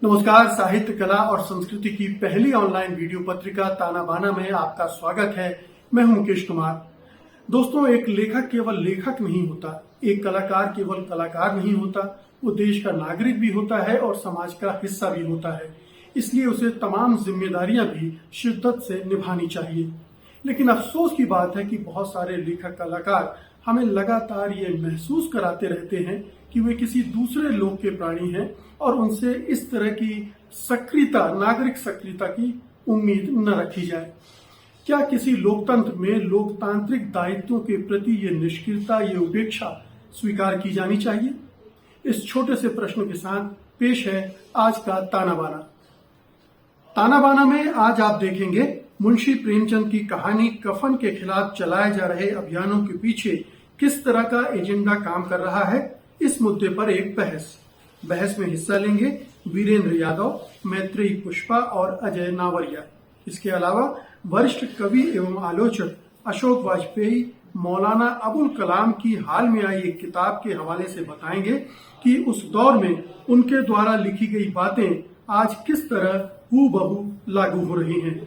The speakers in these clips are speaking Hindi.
नमस्कार। साहित्य, कला और संस्कृति की पहली ऑनलाइन वीडियो पत्रिका ताना बाना में आपका स्वागत है। मैं हूं मुकेश कुमार। दोस्तों, एक लेखक केवल लेखक नहीं होता, एक कलाकार केवल कलाकार नहीं होता, वो देश का नागरिक भी होता है और समाज का हिस्सा भी होता है। इसलिए उसे तमाम जिम्मेदारियां भी शिद्दत से निभानी चाहिए। लेकिन अफसोस की बात है कि बहुत सारे लेखक कलाकार हमें लगातार ये महसूस कराते रहते हैं कि वे किसी दूसरे लोक के प्राणी हैं और उनसे इस तरह की सक्रियता, नागरिक सक्रियता की उम्मीद न रखी जाए। क्या किसी लोकतंत्र में लोकतांत्रिक दायित्वों के प्रति ये निष्क्रियता, ये उपेक्षा स्वीकार की जानी चाहिए? इस छोटे से प्रश्न के साथ पेश है आज का ताना बाना। ताना बाना में आज आप देखेंगे मुंशी प्रेमचंद की कहानी कफन के खिलाफ चलाए जा रहे अभियानों के पीछे किस तरह का एजेंडा काम कर रहा है। इस मुद्दे पर एक बहस में हिस्सा लेंगे वीरेंद्र यादव, मैत्रेयी पुष्पा और अजय नावरिया। इसके अलावा वरिष्ठ कवि एवं आलोचक अशोक वाजपेयी मौलाना अबुल कलाम की हाल में आई एक किताब के हवाले से बताएंगे कि उस दौर में उनके द्वारा लिखी गई बातें आज किस तरह हूबहू लागू हो रही हैं।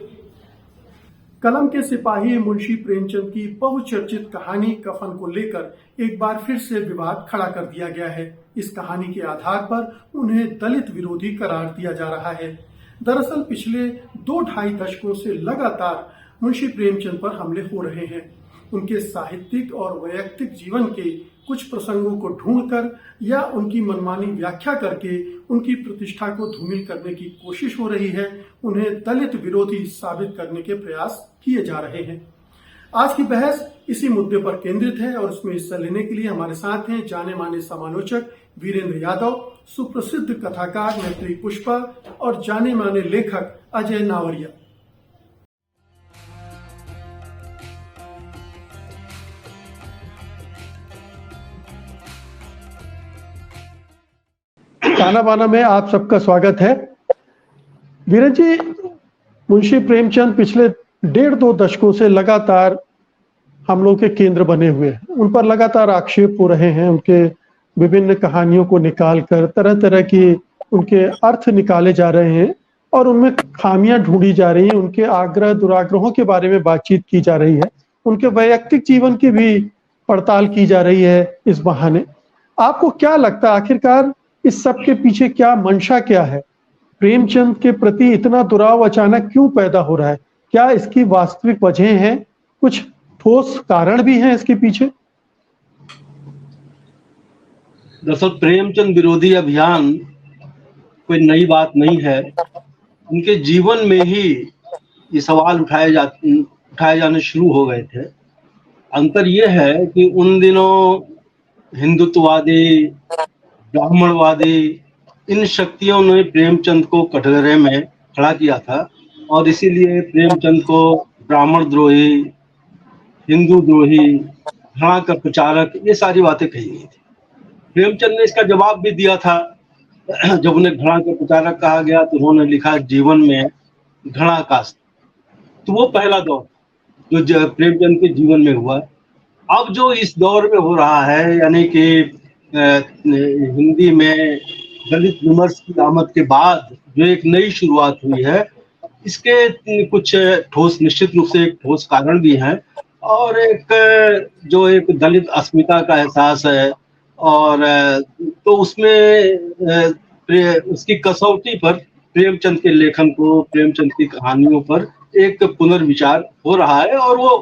कलम के सिपाही मुंशी प्रेमचंद की बहुचर्चित कहानी कफन को लेकर एक बार फिर से विवाद खड़ा कर दिया गया है। इस कहानी के आधार पर उन्हें दलित विरोधी करार दिया जा रहा है। दरअसल पिछले 2-2.5 दशकों से लगातार मुंशी प्रेमचंद पर हमले हो रहे हैं। उनके साहित्यिक और वैयक्तिक जीवन के कुछ प्रसंगों को ढूंढकर या उनकी मनमानी व्याख्या करके उनकी प्रतिष्ठा को धूमिल करने की कोशिश हो रही है। उन्हें दलित विरोधी साबित करने के प्रयास किए जा रहे हैं। आज की बहस इसी मुद्दे पर केंद्रित है और उसमें हिस्सा लेने के लिए हमारे साथ हैं जाने माने समालोचक वीरेंद्र यादव, सुप्रसिद्ध कथाकार मैत्रेयी पुष्पा और जाने माने लेखक अजय नावरिया। ताना बाना में आप सबका स्वागत है। वीरेंद्र जी, मुंशी प्रेमचंद पिछले 1.5-2 दशकों से लगातार हम लोग के केंद्र बने हुए हैं। उन पर लगातार आक्षेप हो रहे हैं। उनके विभिन्न कहानियों को निकालकर तरह तरह की उनके अर्थ निकाले जा रहे हैं और उनमें खामियां ढूंढी जा रही हैं। उनके आग्रह दुराग्रहों के बारे में बातचीत की जा रही है। उनके वैयक्तिक जीवन की भी पड़ताल की जा रही है इस बहाने। आपको क्या लगता है आखिरकार इस सब के पीछे क्या मंशा क्या है? प्रेमचंद के प्रति इतना दुराव अचानक क्यों पैदा हो रहा है? क्या इसकी वास्तविक वजह है? कुछ ठोस कारण भी हैं इसके पीछे? दरअसल प्रेमचंद विरोधी अभियान कोई नई बात नहीं है। उनके जीवन में ही ये सवाल उठाए जाने शुरू हो गए थे। अंतर यह है कि उन दिनों हिंदुत्ववादी, ब्राह्मणवादी, इन शक्तियों ने प्रेमचंद को कटघरे में खड़ा किया था और इसीलिए प्रेमचंद को ब्राह्मण द्रोही, हिंदू द्रोही, घृणा का प्रचारक, ये सारी बातें कही गई थी। प्रेमचंद ने इसका जवाब भी दिया था। जब उन्हें घृणा का प्रचारक कहा गया तो उन्होंने लिखा जीवन में घृणा का। तो वो पहला दौर जो प्रेमचंद के जीवन में हुआ। अब जो इस दौर में हो रहा है, यानी कि हिंदी में दलित विमर्श की आमद के बाद जो एक नई शुरुआत हुई है, इसके कुछ ठोस, निश्चित रूप से एक ठोस कारण भी हैं और एक दलित अस्मिता का एहसास है और तो उसमें उसकी कसौटी पर प्रेमचंद के लेखन को, प्रेमचंद की कहानियों पर एक पुनर्विचार हो रहा है और वो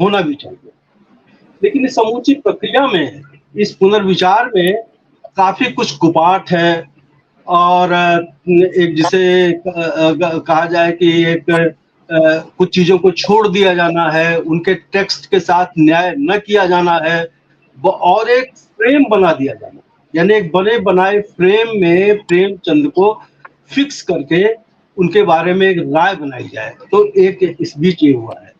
होना भी चाहिए। लेकिन इस समूची प्रक्रिया में, इस पुनर्विचार में काफी कुछ गुपाट है और एक जिसे कहा जाए कि कुछ चीजों को छोड़ दिया जाना है, उनके टेक्स्ट के साथ न्याय न किया जाना है और एक फ्रेम बना दिया जाना, यानी एक बने बनाए फ्रेम में प्रेमचंद को फिक्स करके उनके बारे में एक राय बनाई जाए। तो एक इस बीच ये हुआ है।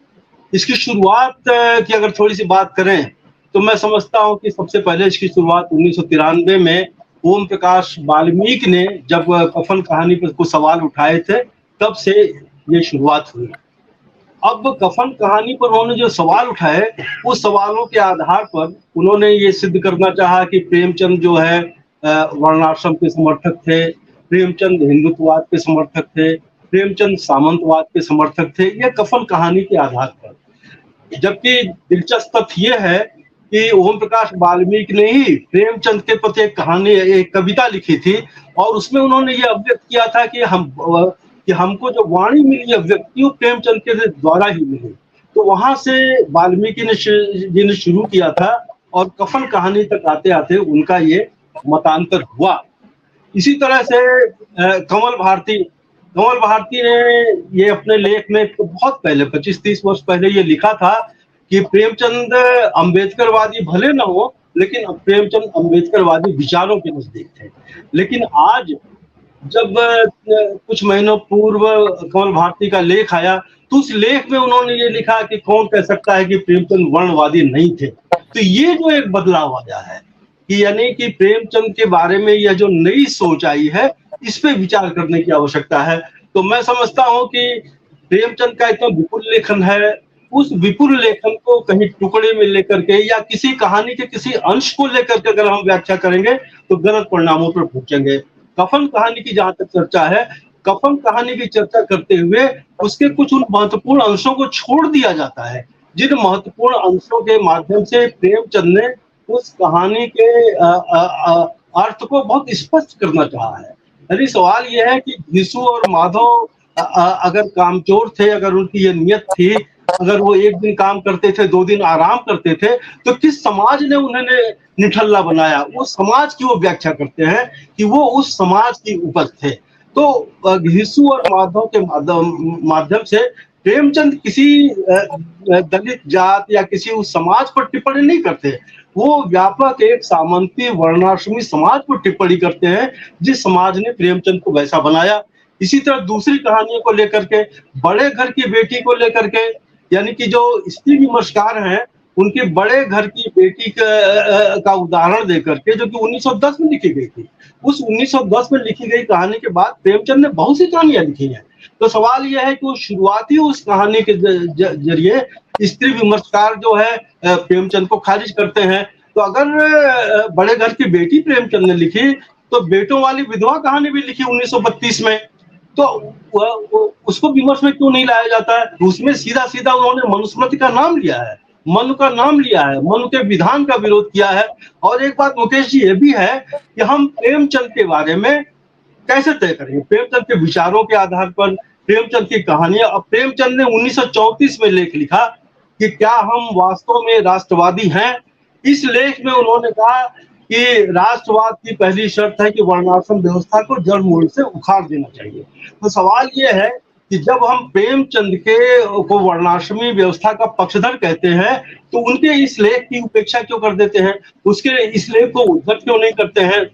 इसकी शुरुआत की अगर थोड़ी सी बात करें तो मैं समझता हूं कि सबसे पहले इसकी शुरुआत 1993 में ओम प्रकाश वाल्मीकि ने जब कफन कहानी पर कुछ सवाल उठाए थे, तब से ये शुरुआत हुई। अब कफन कहानी पर उन्होंने जो सवाल उठाए, उस सवालों के आधार पर उन्होंने ये सिद्ध करना चाहा कि प्रेमचंद जो है वर्णाश्रम के समर्थक थे, प्रेमचंद हिंदुत्ववाद के समर्थक थे, प्रेमचंद सामंतवाद के समर्थक थे, ये कफन कहानी के आधार पर। जबकि दिलचस्प तथ्य ये है कि ओम प्रकाश वाल्मीकि ने ही प्रेमचंद के प्रति एक कहानी, एक कविता लिखी थी और उसमें उन्होंने ये अभिव्यक्त किया था कि हमको जो वाणी मिली है व्यक्ति, वो प्रेमचंद के द्वारा ही मिली। तो वहां से वाल्मीकि जी ने शुरू किया था और कफन कहानी तक आते आते उनका ये मतांतर हुआ। इसी तरह से कमल भारती ने ये अपने लेख में बहुत पहले 25-30 वर्ष पहले ये लिखा था कि प्रेमचंद अम्बेडकरवादी भले न हो, लेकिन प्रेमचंद अम्बेडकरवादी विचारों के नजदीक थे। लेकिन आज जब कुछ महीनों पूर्व कमल भारती का लेख आया तो उस लेख में उन्होंने ये लिखा कि कौन कह सकता है कि प्रेमचंद वर्णवादी नहीं थे। तो ये जो एक बदलाव आया है कि यानी कि प्रेमचंद के बारे में यह जो नई सोच आई है, इस पे विचार करने की आवश्यकता है। तो मैं समझता हूं कि प्रेमचंद का इतना विपुल लेखन है, उस विपुल लेखन को कहीं टुकड़े में लेकर के या किसी कहानी के किसी अंश को लेकर के अगर हम व्याख्या करेंगे तो गलत परिणामों पर पहुंचेंगे। कफन कहानी की जहां तक चर्चा है, कफन कहानी की चर्चा करते हुए उसके कुछ उन महत्वपूर्ण अंशों को छोड़ दिया जाता है, जिन महत्वपूर्ण अंशों के माध्यम से प्रेमचंद ने उस कहानी के अर्थ को बहुत स्पष्ट करना चाहा है। यदि सवाल यह है कि घिसू और माधव अगर कामचोर थे, अगर उनकी ये नियत थी, अगर वो एक दिन काम करते थे 2 दिन आराम करते थे, तो किस समाज ने उन्हें निठल्ला बनाया? वो समाज की वो व्याख्या करते हैं कि वो उस समाज की उपज थे। तो घिसू और माधव के माध्यम से प्रेमचंद किसी दलित जात या किसी उस समाज पर टिप्पणी नहीं करते, वो व्यापक एक सामंती वर्णाश्रमी समाज पर टिप्पणी करते हैं, जिस समाज ने प्रेमचंद को वैसा बनाया। इसी तरह दूसरी कहानियों को लेकर के, बड़े घर की बेटी को लेकर के, यानी कि जो स्त्री विमर्शकार हैं, उनके बड़े घर की बेटी का उदाहरण देकर के, जो कि 1910 में लिखी गई थी, उस 1910 में लिखी गई कहानी के बाद प्रेमचंद ने बहुत सी कहानियां लिखी हैं। तो सवाल यह है कि वो शुरुआती उस कहानी के जरिए स्त्री विमर्शकार जो है प्रेमचंद को खारिज करते हैं। तो अगर बड़े घर की बेटी प्रेमचंद ने लिखी, तो बेटों वाली विधवा कहानी भी लिखी 1932 में, तो उसको विमर्श में क्यों नहीं लाया जाता है? उसमें सीधा सीधा उन्होंने मनुस्मृति का नाम लिया है, मनु का नाम लिया है, मनु के विधान का विरोध किया है। और एक बात मुकेश जी ये भी है कि हम प्रेमचंद के बारे में कैसे तय करेंगे? प्रेमचंद के विचारों के आधार पर, प्रेमचंद की कहानियां। अब प्रेमचंद ने 1934 में लेख लिखा कि क्या हम वास्तव में राष्ट्रवादी हैं? इस लेख में उन्होंने कहा कि राष्ट्रवाद की पहली शर्त है कि वर्णाश्रम व्यवस्था को जड़ मूल से उखाड़ देना चाहिए। तो सवाल ये है कि जब हम प्रेमचंद के को वर्णाश्रमी व्यवस्था का पक्षधर कहते हैं, तो उनके इस लेख की उपेक्षा क्यों कर देते हैं? उसके इस लेख को उद्धत क्यों नहीं करते हैं?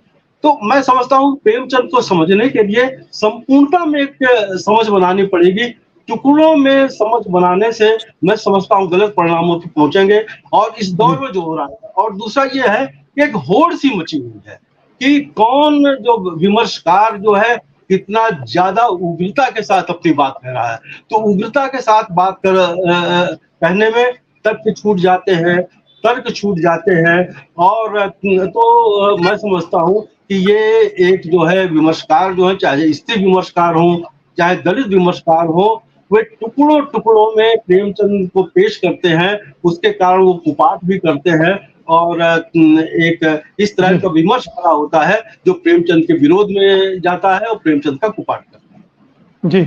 तो मैं समझता हूँ प्रेमचंद को समझने के लिए संपूर्णता में एक समझ बनानी पड़ेगी। टुकड़ों में समझ बनाने से मैं समझता हूँ गलत परिणामों तक पहुंचेंगे। और इस दौर में जो हो रहा है, और दूसरा ये है कि एक होड़ सी मची हुई है कि कौन जो विमर्शकार जो है कितना ज्यादा उग्रता के साथ अपनी बात कह रहा है। तो उग्रता के साथ बात कहने में तथ्य छूट जाते हैं, तर्क छूट जाते हैं। और तो मैं समझता हूँ कि ये एक जो है विमर्शकार जो है, चाहे स्त्री विमर्शकार हो, चाहे दलित विमर्शकार हो, वे टुकड़ों टुकड़ों में प्रेमचंद को पेश करते हैं। उसके कारण वो कुपाठ भी करते हैं और एक इस तरह का विमर्श खड़ा होता है जो प्रेमचंद के विरोध में जाता है और प्रेमचंद का कुपाठ करता है। जी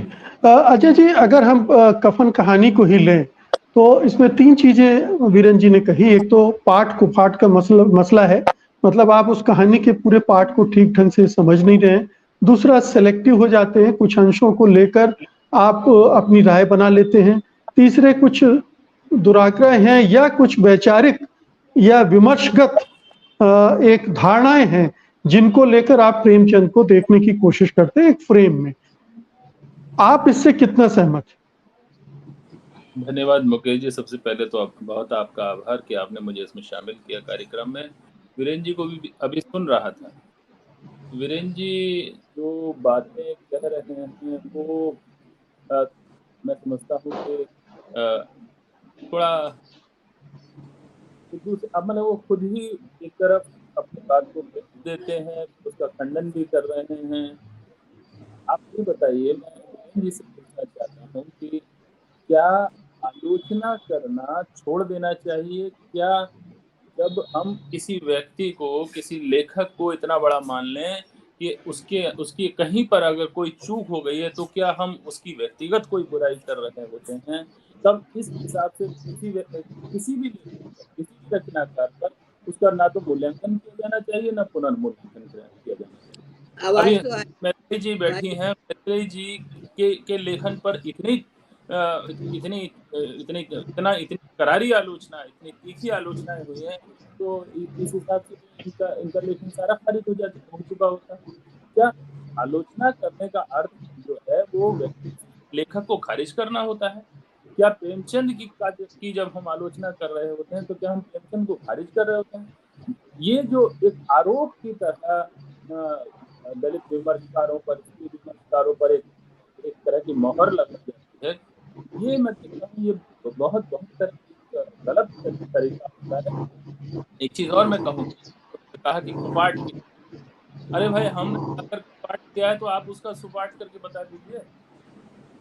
अजय जी, अगर हम कफन कहानी को ही लें तो इसमें 3 चीजें वीरेन जी ने कही। एक तो पाठ कुपाठ का मसला है, मतलब आप उस कहानी के पूरे पाठ को ठीक ढंग से समझ नहीं रहे हैं। दूसरा, सेलेक्टिव हो जाते हैं, कुछ अंशों को लेकर आप अपनी राय बना लेते हैं। तीसरे, कुछ दुराग्रह हैं या कुछ वैचारिक या विमर्शगत एक धारणाएं हैं जिनको लेकर आप प्रेमचंद को देखने की कोशिश करते हैं एक फ्रेम में। आप इससे कितना सहमत हैं? धन्यवाद मुकेश जी। सबसे पहले तो बहुत आपका आभार कि आपने मुझे इसमें शामिल किया कार्यक्रम में। वीरेन जी को भी अभी सुन रहा था। वीरेन जी जो बातें कह रहे हैं वो मैं समझता हूँ कि थोड़ा अब मतलब वो खुद ही एक तरफ अपनी बात को देते हैं, उसका खंडन भी कर रहे हैं आप ये बताइए, मैं बहन जी से पूछना चाहता हूँ कि क्या आलोचना करना छोड़ देना चाहिए? क्या जब हम किसी व्यक्ति को, किसी लेखक को इतना बड़ा मान लें कि उसके उसकी कहीं पर अगर कोई चूक हो गई है, तो क्या हम उसकी व्यक्तिगत कोई बुराई कर रहे होते हैं? तब इस हिसाब से किसी भी लेखक पर, किसी भी रचनाकार पर उसका ना तो मूल्यांकन किया जाना चाहिए, ना पुनर्मूल्यांकन किया जाना चाहिए। अभी आवाज तो आ मैथिली जी बैठी हैं, मैथिली जी के लेखन पर इतनी इतनी इतनी करारी आलोचना, इतनी तीखी आलोचनाएं हुई हैं, तो इस हिसाब से इनका इनका लेखन सारा खारिज हो चुका होता। क्या आलोचना करने का अर्थ जो है वो लेखक को खारिज करना होता है? क्या प्रेमचंद की जब हम आलोचना कर रहे होते हैं, तो क्या हम प्रेमचंद को खारिज कर रहे होते हैं? ये जो एक आरोप की तरह दलित विमर्शकारों पर, स्त्री विमर्शकारों पर एक एक तरह की मोहर लगाई जाती है, ये मैं देखता हूँ, ये बहुत बहुत तरह की गलत तरीका होता है। एक चीज और मैं कहूँ, कहा कि कुपाट की, अरे भाई हमने अगर कुपाट किया है तो आप उसका सुपाट करके बता दीजिए।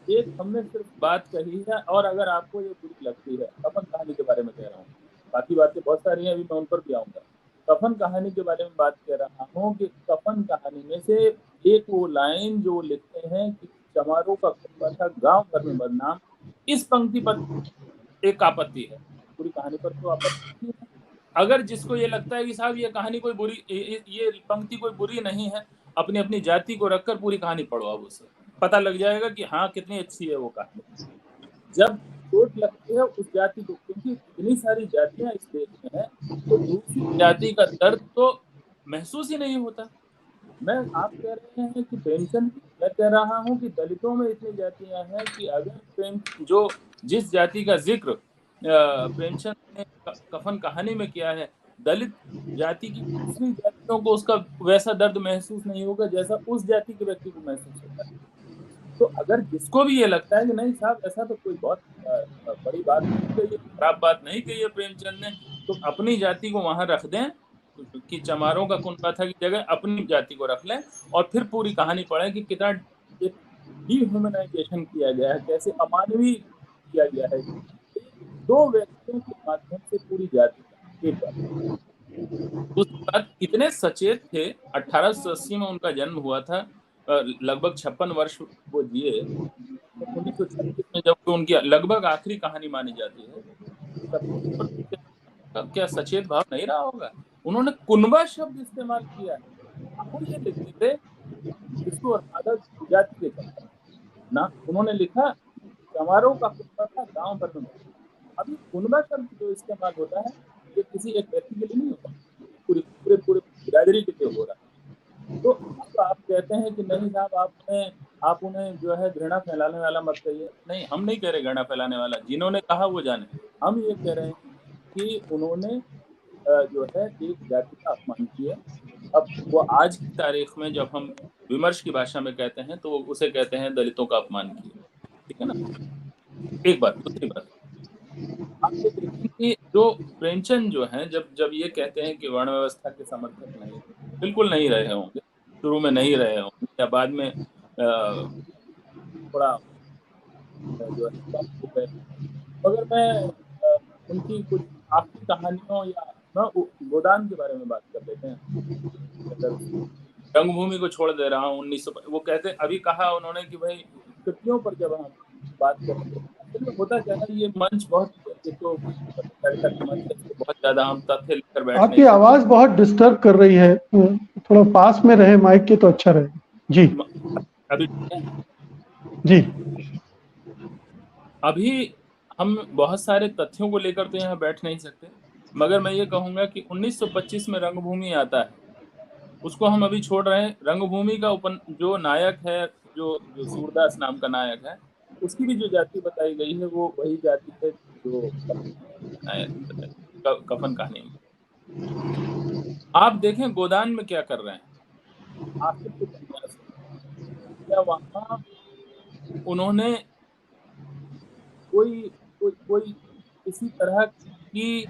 एक हमने सिर्फ बात कही है, और अगर आपको ये बुरी लगती है, कफन कहानी के बारे में कह रहा हूँ, बाकी बातें बहुत सारी हैं, अभी मैं उन पर भी आऊंगा। कफन कहानी के बारे में बात कर रहा हूँ कि कफन कहानी में से एक वो लाइन जो लिखते हैं कि चमारों का कुत्ता था गांव भर में बदनाम, इस पंक्ति पर एक आपत्ति है, पूरी कहानी पर तो आपत्ति नहीं है। अगर जिसको ये लगता है कि साहब ये कहानी कोई बुरी, ये पंक्ति कोई बुरी नहीं है, अपनी अपनी जाति को रखकर पूरी कहानी पढ़ो, अब उसे पता लग जाएगा कि हाँ कितनी अच्छी है वो कहानी। जब चोट लगती है उस जाति को, क्योंकि इतनी सारी जातियां इस देश में हैं, तो दूसरी जाति का दर्द तो महसूस ही नहीं होता। आप कह रहे हैं कि प्रेमचंद, मैं कह रहा हूँ कि दलितों में इतनी जातियां हैं कि अगर जिस जाति का जिक्र प्रेमचंद ने कफन कहानी में किया है, दलित जाति की दूसरी जातियों को उसका वैसा दर्द महसूस नहीं होगा जैसा उस जाति के व्यक्ति को महसूस होता है। तो अगर जिसको भी ये लगता है कि नहीं साहब ऐसा तो कोई बहुत बड़ी बात नहीं कही है, खराब बात नहीं कही है प्रेमचंद ने, तो अपनी जाति को वहां रख दें कि चमारों का कुनबा था की जगह अपनी जाति को रख लें, और फिर पूरी कहानी पढ़ें कि कितना एक डिह्यूमनाइजेशन किया गया है, कैसे अमानवीय किया गया है दो व्यक्तियों के माध्यम से पूरी जाति का। एक बात, उस बाद इतने सचेत थे, 1880 में उनका जन्म हुआ था, लगभग 56 वर्ष वो जिए। 1936 में जब उनकी लगभग आखिरी कहानी मानी जाती है, तब क्या सचेत भाव नहीं रहा होगा? उन्होंने कुनबा शब्द इस्तेमाल किया है। वो ये लिखते थे इसको आदत जाति के चलता ना, उन्होंने लिखा चमारों का कुनबा था गांव भर में। अभी कुनबा शब्द जो इस्तेमाल होता है ये किसी एक व्यक्ति के लिए नहीं होता, पूरे पूरे पूरे बिरादरी के लिए हो रहा है। तो आप कहते हैं कि नहीं साहब आप उन्हें जो है घृणा फैलाने वाला मत कहिए। नहीं, हम नहीं कह रहे घृणा फैलाने वाला, जिन्होंने कहा वो जाने। हम ये कह रहे हैं कि उन्होंने जो है एक जाति का अपमान किया। अब वो आज की तारीख में जब हम विमर्श की भाषा में कहते हैं तो उसे कहते हैं दलितों का अपमान किया, ठीक है ना? एक बात। दूसरी बात, आप ये देखें कि जो प्रेमचंद जो हैं, जब जब ये कहते हैं कि वर्ण व्यवस्था के समर्थक नहीं, बिल्कुल नहीं रहे होंगे, शुरू में नहीं रहे होंगे, या बाद में थोड़ा जो है कम हो गए, मगर मैं उनकी कुछ आखिरी कहानियों या गोदान के बारे में बात कर लेते हैं। अगर रंगभूमि को छोड़ दे रहा हूँ, 1900 वो कहते, अभी कहा उन्होंने कि भाई कृतियों पर जब हम बात करेंगे, असल में होता क्या है, ये मंच बहुत, एक तो पत्रकारिता का मंच है, तो बहुत ज्यादा हम तथ्य लेकर बैठ आपकी नहीं सकते। आवाज बहुत डिस्टर्ब कर रही है, थोड़ा पास में रहे माइक के तो अच्छा रहेगा। जी अभी जी अभी हम बहुत सारे तथ्यों को लेकर तो यहाँ बैठ नहीं सकते, मगर मैं ये कहूंगा कि 1925 में रंगभूमि आता है, उसको हम अभी छोड़ रहे हैं। रंगभूमि का जो नायक है, जो सूरदास नाम का नायक है, उसकी भी जो जाति बताई गई है वो वही जाति है जो कफन कहानी में। आप देखें गोदान में क्या कर रहे हैं, आखिर के प्रयास, क्या वहां उन्होंने कोई कोई कोई किसी तरह की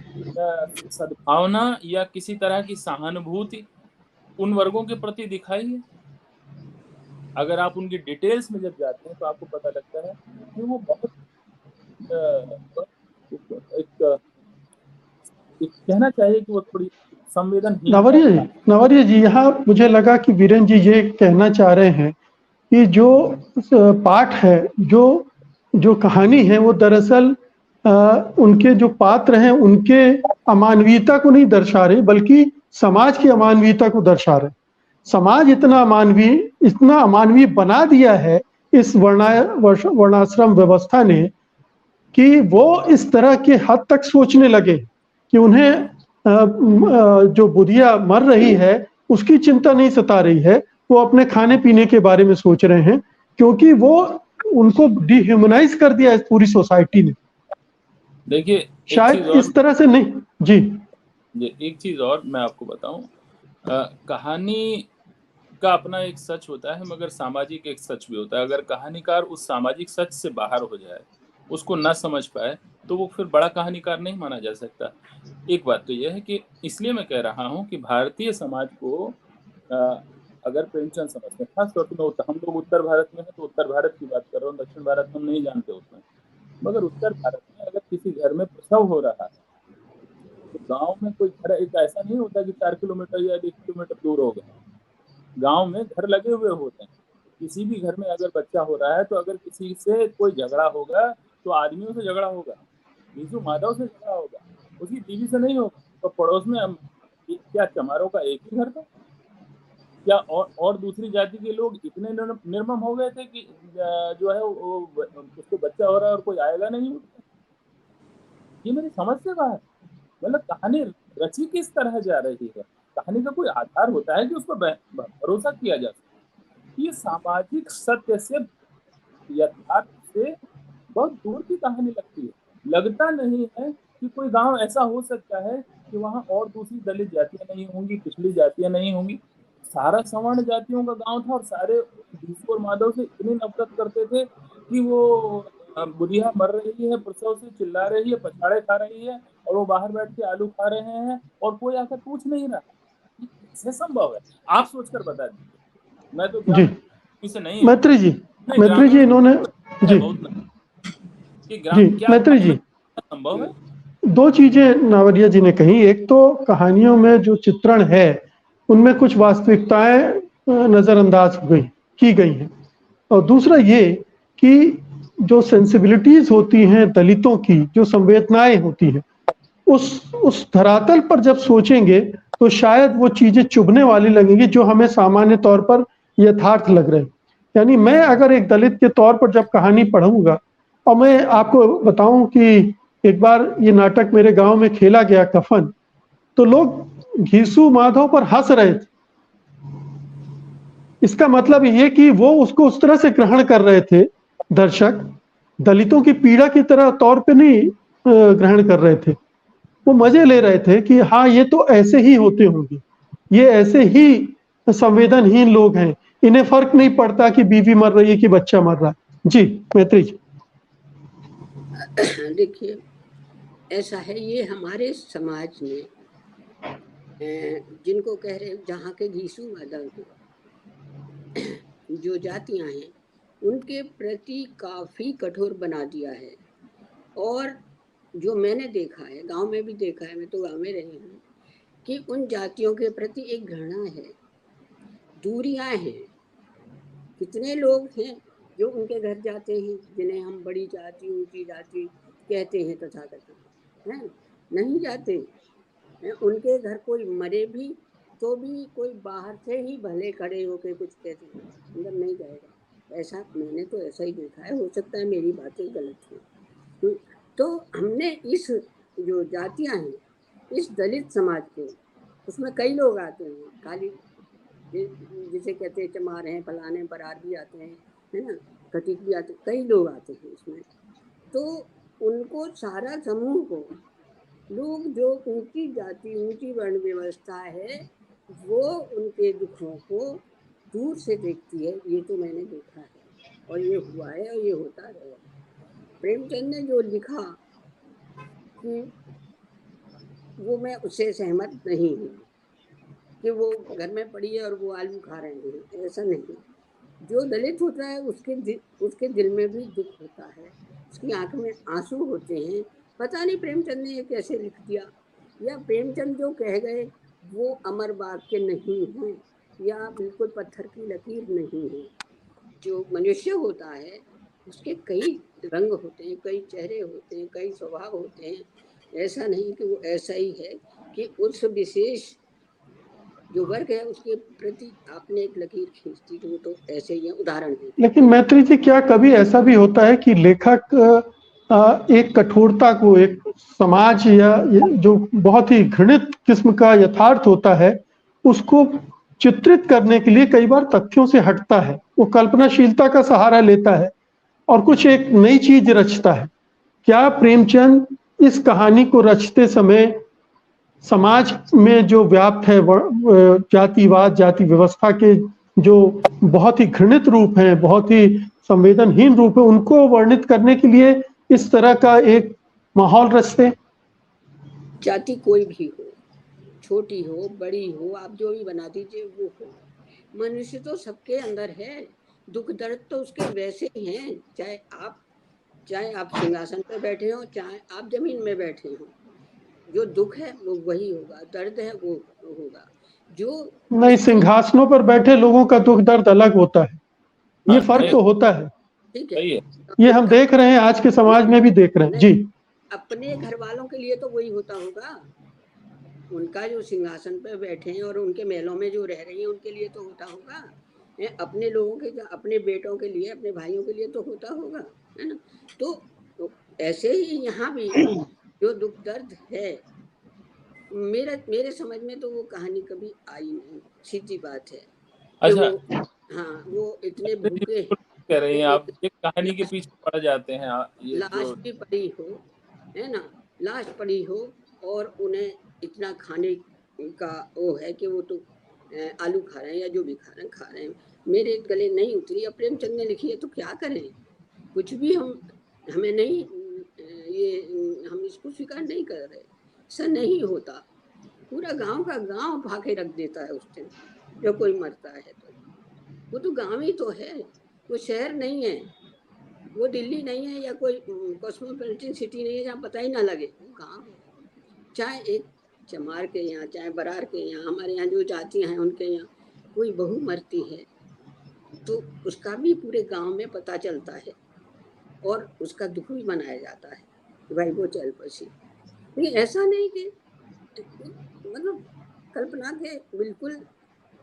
सद्भावना या किसी तरह की सहानुभूति उन वर्गों के प्रति दिखाई है? अगर आप उनकी डिटेल्स में जब जाते हैं तो आपको पता लगता है कि वो बहुत एक कहना चाहिए कि वो थोड़ी संवेदनहीनता नवरिया जी, नवरिया जी, यहाँ मुझे लगा कि वीरेंद्र जी ये कहना चाह रहे हैं कि जो पाठ है, जो जो कहानी है, वो दरअसल उनके जो पात्र हैं उनके अमानवीयता को नहीं दर्शा रहे, बल्कि समाज की अमानवीयता को दर्शा रहे। समाज इतना अमानवीय बना दिया है इस वर्णाश्रम व्यवस्था ने, कि वो इस तरह के हद तक सोचने लगे कि उन्हें जो बुढ़िया मर रही है उसकी चिंता नहीं सता रही है, वो अपने खाने पीने के बारे में सोच रहे हैं, क्योंकि वो उनको डिह्यूमनाइज कर दिया इस पूरी सोसाइटी ने। देखिए एक चीज शायद और, इस तरह से नहीं जी एक चीज और मैं आपको बताऊं, कहानी का अपना एक सच होता है, मगर सामाजिक एक सच भी होता है। अगर कहानीकार उस सामाजिक सच से बाहर हो जाए, उसको ना समझ पाए, तो वो फिर बड़ा कहानीकार नहीं माना जा सकता। एक बात तो यह है कि इसलिए मैं कह रहा हूँ कि भारतीय समाज को अगर प्रेमचंद समझते हैं, खास तौर पर हम लोग उत्तर भारत में हैं तो उत्तर भारत की बात कर रहा हूँ, दक्षिण भारत में हम नहीं जानते उतना, मगर उत्तर भारत में अगर किसी घर में प्रसव हो रहा है तो गांव में कोई घर एक ऐसा नहीं होता कि 4 किलोमीटर या 1 किलोमीटर दूर होगा। गांव में घर लगे हुए होते हैं। किसी भी घर में अगर बच्चा हो रहा है तो अगर किसी से कोई झगड़ा होगा तो आदमियों से झगड़ा होगा, यीशु माधव से झगड़ा होगा, उसकी बीवी से नहीं होगा। तो पड़ोस में क्या चमारों का एक ही घर था क्या? और दूसरी जाति के लोग इतने निर्मम हो गए थे कि जो है वो उसको बच्चा हो रहा है और कोई आएगा नहीं। ये मेरी समझ से बाहर। मतलब कहानी रची किस तरह जा रही है, कहानी का कोई आधार होता है कि उस पर भरोसा किया जा सकता। ये सामाजिक सत्य से, यथार्थ से बहुत दूर की कहानी लगती है। लगता नहीं है कि कोई गांव ऐसा हो सकता है कि वहां और दूसरी दलित जातियां नहीं होंगी, पिछड़ी जातियां नहीं होंगी। सारा सवर्ण जातियों का गांव था और सारे भीष्म और माधव से इतनी नफरत करते थे कि वो बुढ़िया मर रही है, प्रसव से चिल्ला रही है, पछाड़े खा रही है और वो बाहर बैठ के आलू खा रहे हैं और कोई आकर पूछ नहीं रहा। ये कैसे संभव है? आप सोचकर बता दीजिए। मैं तो जी ग्रामीण से नहीं हूँ, मैत्री जी, नहीं मैत्री ग्रामीण जी इन्होंने है जी बहुत ना कि जी क्या मैत्री गाँव में जी, संभव है? दो चीजें नावरिया जी ने कही। एक तो कहानियों में जो चित्रण है उनमें कुछ वास्तविकताएं नजरअंदाज की गई हैं, और दूसरा ये कि जो सेंसिबिलिटीज होती हैं दलितों की, जो संवेदनाएं होती हैं, उस धरातल पर जब सोचेंगे तो शायद वो चीजें चुभने वाली लगेंगी जो हमें सामान्य तौर पर यथार्थ लग रहे हैं। यानी मैं अगर एक दलित के तौर पर जब कहानी पढ़ूंगा, और मैं आपको बताऊं कि एक बार ये नाटक मेरे गांव में खेला गया कफन, तो लोग घीसू माधव पर हंस रहे थे। इसका मतलब ये कि वो उसको उस तरह से ग्रहण कर रहे थे, दर्शक दलितों की पीड़ा की तरह तौर पे नहीं ग्रहण कर रहे थे। वो मजे ले रहे थे कि हाँ ये तो ऐसे ही होते होंगे, ये ऐसे ही संवेदनहीन लोग हैं, इन्हें फर्क नहीं पड़ता कि बीवी मर रही है कि बच्चा मर रहा है। जी मैत्री जी। देखिए, ऐसा है, ये हमारे समाज में जिनको कह रहे जहाँ के घीसू माधव हैं, जो जातियां हैं, उनके प्रति काफी कठोर बना दिया है। और जो मैंने देखा है, गांव में भी देखा है, मैं तो गांव में रही हूँ, कि उन जातियों के प्रति एक घृणा है, दूरियां हैं। कितने लोग हैं जो उनके घर जाते हैं, जिन्हें हम बड़ी जाति, ऊंची जाति कहते हैं तथाकथित, हैं, नहीं जाते हैं। उनके घर कोई मरे भी तो भी कोई बाहर से ही भले खड़े होके कुछ कहते हैं, अंदर नहीं जाएगा। ऐसा मैंने तो ऐसा ही देखा है, हो सकता है मेरी बातें गलत हों। तो हमने इस जो जातियां हैं, इस दलित समाज के, उसमें कई लोग आते हैं, खाली जिसे कहते हैं चमार हैं, फलाने परार भी आते हैं, है ना, कटिक भी आते, कई लोग आते हैं इसमें। तो उनको सारा समूह को लोग, जो ऊंची जाति, ऊंची वर्ण व्यवस्था है, वो उनके दुखों को दूर से देखती है। ये तो मैंने देखा है और ये हुआ है और ये होता रहेगा। प्रेमचंद ने जो लिखा कि वो मैं उससे सहमत नहीं हूँ कि वो घर में पड़ी है और वो आलू खा रहे हैं, ऐसा नहीं। जो दलित होता है उसके दिल में भी दुख होता है, उसकी आंख में आंसू होते हैं। पता नहीं प्रेमचंद ने ये कैसे लिख दिया, या प्रेमचंद जो कह गए वो अमर वाक्य नहीं है, या बिल्कुल पत्थर की लकीर नहीं है। जो मनुष्य होता है उसके कई रंग होते हैं, कई चेहरे होते हैं, कई स्वभाव होते हैं। ऐसा नहीं कि वो ऐसा ही है कि उस विशेष जो वर्ग है उसके प्रति आपने एक लकीर खींच दी, तो वो तो ऐसे ही है, उदाहरण है। लेकिन मैत्री जी, क्या कभी ऐसा भी होता है कि लेखक एक कठोरता को, एक समाज या जो बहुत ही घृणित किस्म का यथार्थ होता है, उसको चित्रित करने के लिए कई बार तथ्यों से हटता है, वो कल्पनाशीलता का सहारा लेता है और कुछ एक नई चीज रचता है? क्या प्रेमचंद इस कहानी को रचते समय समाज में जो व्याप्त है जातिवाद, जाति व्यवस्था के जो बहुत ही घृणित रूप हैं, बहुत ही संवेदनहीन रूप है, उनको वर्णित करने के लिए इस तरह का एक माहौल रचते? जाति कोई भी हो, छोटी हो बड़ी हो, आप जो भी बना दीजिए वो हो, मनुष्य तो सबके अंदर है। दुख दर्द तो उसके वैसे ही हैं, चाहे आप सिंहासन पर बैठे हो, चाहे आप जमीन में बैठे हो। जो दुख है वो वही होगा, दर्द है वो होगा। जो नहीं, सिंहासनों पर बैठे लोगों का दुख दर्द अलग होता है, ये हाँ, फर्क नहीं, तो होता है। ठीक सही है, है। ये हम देख रहे हैं, आज के समाज में भी देख रहे हैं जी। अपने घर वालों के लिए तो वही होता होगा, उनका जो सिंहासन पर बैठे हैं और उनके महलों में जो रह रही हैं उनके लिए तो होता होगा। अपने लोगों के, अपने बेटों के लिए, अपने भाइयों के लिए तो होता होगा, है ना। तो ऐसे ही यहाँ भी जो दुख दर्द है, मेरे समझ में तो वो कहानी कभी आई नहीं, सीधी बात है कि अच्छा, वो, हाँ, वो इतने भूखे कह रही हैं आप, एक कहानी के लाश पीछे पड़ जाते हैं ये लाश जो भी पड़ी हो, है ना, लाश पड़ी हो और उन्हें इतना खाने का वो है कि वो तो आलू खा रहे हैं या जो भी खा रहे हैं, मेरे गले नहीं उतरी। अब प्रेमचंद ने लिखी है तो क्या करें, कुछ भी हमें नहीं, हम इसको स्वीकार नहीं कर रहे। ऐसा नहीं होता, पूरा गांव का गांव भागे रख देता है उस दिन जो कोई मरता है तो। वो तो गांव ही तो है, वो शहर नहीं है, वो दिल्ली नहीं है या कोई कॉस्मोपॉलिटन सिटी नहीं है जहाँ पता ही ना लगे, वो गाँव है। चाहे एक चमार के यहाँ, चाहे बरार के यहाँ, हमारे यहाँ जो जातियाँ हैं उनके यहाँ कोई बहू मरती है तो उसका भी पूरे गांव में पता चलता है और उसका दुख भी मनाया जाता है कि भाई वो चल बसी। लेकिन ऐसा नहीं कि मतलब कल्पना के बिल्कुल,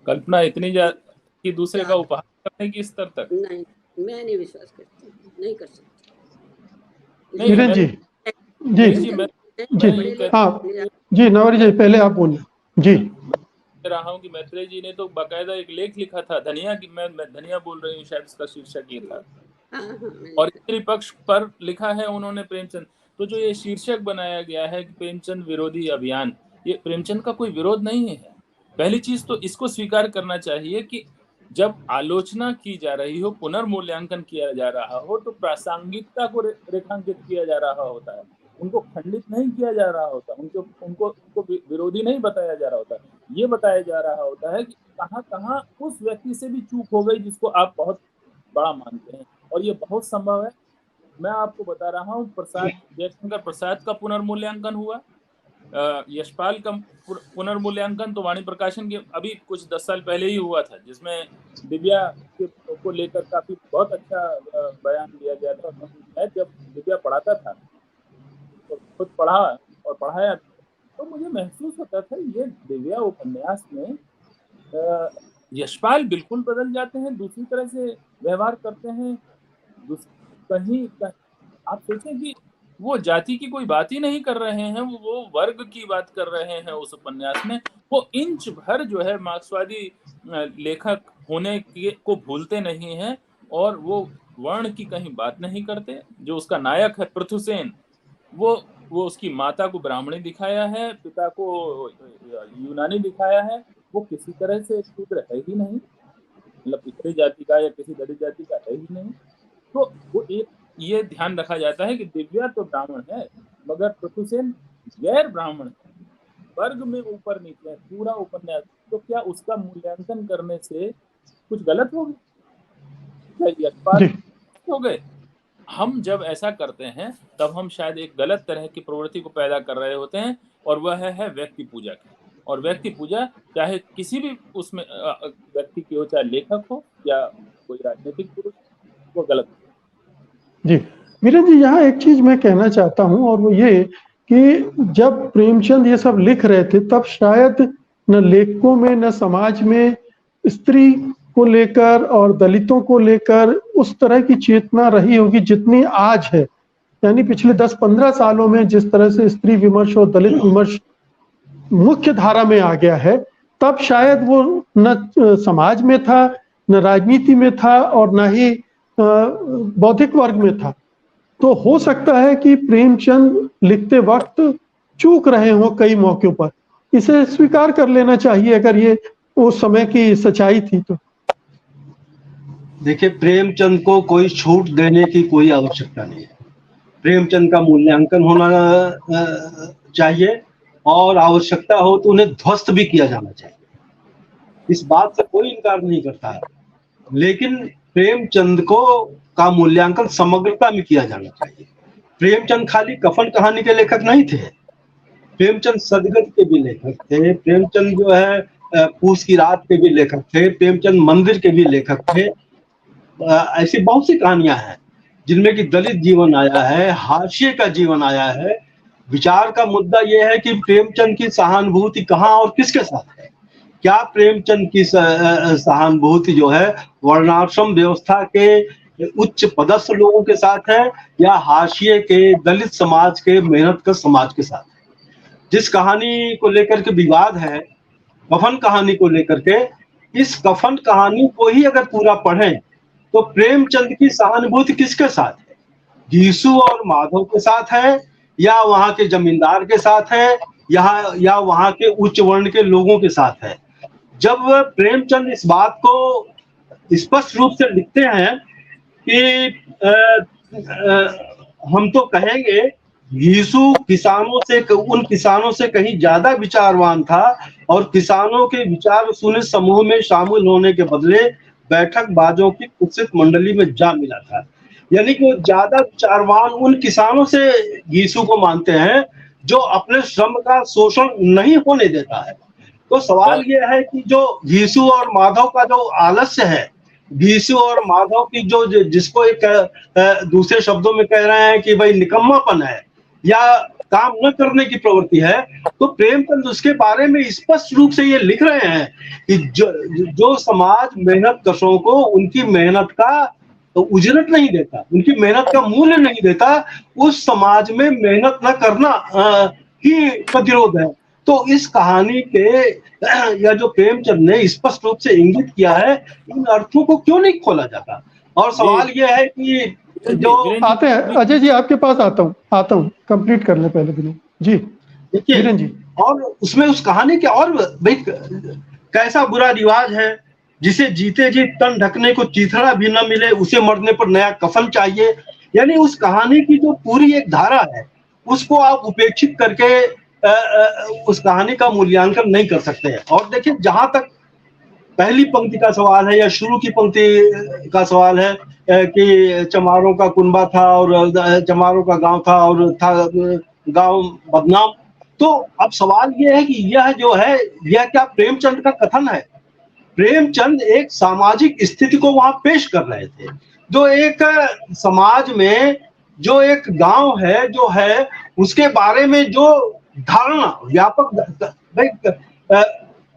कल्पना इतनी कि दूसरे का उपहार करने की स्तर तक नहीं, मैं नहीं विश्वास करती, नहीं कर सकती। नहीं। धीरेन जी, जी मैं जी, हाँ जी, नवरी जी पहले आप बोलिए जी। कह रहा हूँ कि मैत्रेय जी ने तो बाकायदा एक लेख लिखा था, धनिया की, मैं धनिया बोल रही हूँ, शायद इसका शीर्षक ये था, और स्त्री पक्ष पर लिखा है उन्होंने प्रेमचंद। तो जो ये शीर्षक बनाया गया है कि प्रेमचंद विरोधी अभियान, ये प्रेमचंद का कोई विरोध नहीं है। पहली चीज तो इसको स्वीकार करना चाहिए कि जब आलोचना की जा रही हो, पुनर्मूल्यांकन किया जा रहा हो, तो प्रासंगिकता को रेखांकित किया जा रहा होता है, उनको खंडित नहीं किया जा रहा होता, उनको विरोधी नहीं बताया जा रहा होता। ये बताया जा रहा होता है कि कहाँ कहाँ उस व्यक्ति से भी चूक हो गई जिसको आप बहुत बड़ा मानते हैं, और ये बहुत संभव है। मैं आपको बता रहा हूँ, जयशंकर प्रसाद का पुनर्मूल्यांकन हुआ, यशपाल का पुनर्मूल्यांकन तो वाणी प्रकाशन के अभी कुछ 10 साल पहले ही हुआ था, जिसमें दिव्या को लेकर काफी बहुत अच्छा बयान दिया गया था। मैं जब दिव्या पढ़ाता था तो खुद पढ़ा और पढ़ाया, तो मुझे महसूस होता था ये दिव्या उपन्यास में यशपाल बिल्कुल बदल जाते हैं, दूसरी तरह से व्यवहार करते हैं। कहीं आप सोचें कि वो जाति की कोई बात ही नहीं कर रहे हैं, वो वर्ग की बात कर रहे हैं उस उपन्यास में। वो इंच भर जो है मार्क्सवादी लेखक होने को भूलते नहीं हैं, और वो वर्ण की कहीं बात नहीं करते। जो उसका नायक है पृथुसेन, वो उसकी माता को ब्राह्मणी दिखाया है, पिता को यूनानी दिखाया है, वो किसी तरह से शूद्र है ही नहीं, मतलब पिछड़ी जाति का या किसी दलित जाति का है ही नहीं। तो वो एक ये ध्यान रखा जाता है कि दिव्या तो ब्राह्मण है मगर पृथुसेन गैर ब्राह्मण है, वर्ग में ऊपर नीचे है पूरा उपन्यास। तो क्या उसका मूल्यांकन करने से कुछ गलत होगा? अखबार हो गए। हम जब ऐसा करते हैं तब हम शायद एक गलत तरह की प्रवृत्ति को पैदा कर रहे होते हैं, और वह है व्यक्ति पूजा की। और व्यक्ति पूजा चाहे किसी भी उसमें व्यक्ति की हो, चाहे लेखक हो या कोई राजनीतिक पुरुष, वो गलत है। जी वीरेन जी, यहाँ एक चीज मैं कहना चाहता हूँ, और वो ये कि जब प्रेमचंद ये सब लिख रहे थे तब शायद न लेखकों में न समाज में स्त्री को लेकर और दलितों को लेकर उस तरह की चेतना रही होगी जितनी आज है। यानी पिछले 10-15 सालों में जिस तरह से स्त्री विमर्श और दलित विमर्श मुख्य धारा में आ गया है, तब शायद वो न समाज में था, न राजनीति में था, और न ही बौद्धिक वर्ग में था। तो हो सकता है कि प्रेमचंद लिखते वक्त चूक रहे हों कई मौकों पर। इसे स्वीकार कर लेना चाहिए अगर ये उस समय की सच्चाई थी तो। देखिए, प्रेमचंद को कोई छूट देने की कोई आवश्यकता नहीं है। प्रेमचंद का मूल्यांकन होना चाहिए, और आवश्यकता हो तो उन्हें ध्वस्त भी किया जाना चाहिए। इस बात से कोई इनकार नहीं करता है, लेकिन प्रेमचंद को का मूल्यांकन समग्रता में किया जाना चाहिए। प्रेमचंद खाली कफन कहानी के लेखक नहीं थे, प्रेमचंद सदगत के भी लेखक थे। प्रेमचंद जो है पूस की रात के भी लेखक थे। प्रेमचंद मंदिर के भी लेखक थे। ऐसी बहुत सी कहानियां हैं जिनमें कि दलित जीवन आया है, हाशिए का जीवन आया है। विचार का मुद्दा यह है कि प्रेमचंद की सहानुभूति कहाँ और किसके साथ है। क्या प्रेमचंद की सहानुभूति जो है वर्णाश्रम व्यवस्था के उच्च पदस्थ लोगों के साथ है, या हाशिए के दलित समाज के मेहनत का समाज के साथ है। जिस कहानी को लेकर के विवाद है, कफन कहानी को लेकर के, इस कफन कहानी को ही अगर पूरा पढ़ें तो प्रेमचंद की सहानुभूति किसके साथ है? घीसू और माधव के साथ है, या वहां के जमींदार के साथ है, या वहां के उच्च वर्ण के लोगों के साथ है? जब प्रेमचंद इस बात को स्पष्ट रूप से लिखते हैं कि हम तो कहेंगे घीसू उन किसानों से कहीं ज्यादा विचारवान था, और किसानों के विचार सुने समूह में शामिल होने के बदले बैठक बाजों की कुत्सित मंडली में जा मिला था। यानी कि वो ज्यादा विचारवान उन किसानों से घीसू को मानते हैं जो अपने श्रम का शोषण नहीं होने देता है। तो सवाल ये है कि जो घीसू और माधव का जो आलस्य है, घीसू और माधव की जो जिसको एक दूसरे शब्दों में कह रहे हैं कि भाई निकम्मापन है या काम न करने की प्रवृत्ति है, तो प्रेमचंद उसके बारे में स्पष्ट रूप से ये लिख रहे हैं कि जो समाज मेहनत कशों को उनकी मेहनत का उजरत नहीं देता, उनकी मेहनत का मूल्य नहीं देता, उस समाज में मेहनत न करना ही प्रतिरोध है। तो इस कहानी के या जो प्रेमचंद ने स्पष्ट रूप से इंगित किया है, इन अर्थों को क्यों नहीं खोला जाता? और सवाल यह है कि जो आते हैं अजय जी, आपके पास आता हूँ कंप्लीट कर ले पहले भी जी। देखिए जी, और उसमें उस कहानी के और भाई कैसा बुरा रिवाज है, जिसे जीते जी तन ढकने को चीथड़ा भी न मिले, उसे मरने पर नया कफन चाहिए। यानी उस कहानी की जो पूरी एक धारा है उसको आप उपेक्षित करके उस कहानी का मूल्यांकन नहीं कर सकते हैं। और देखिए, जहां तक पहली पंक्ति का सवाल है या शुरू की पंक्ति का सवाल है कि चमारों का कुनबा था और चमारों का गांव था और था गांव बदनाम, तो अब सवाल यह है कि यह जो है यह क्या प्रेमचंद का कथन है? प्रेमचंद एक सामाजिक स्थिति को वहां पेश कर रहे थे, जो एक समाज में जो एक गांव है जो है उसके बारे में जो धारणा व्यापक,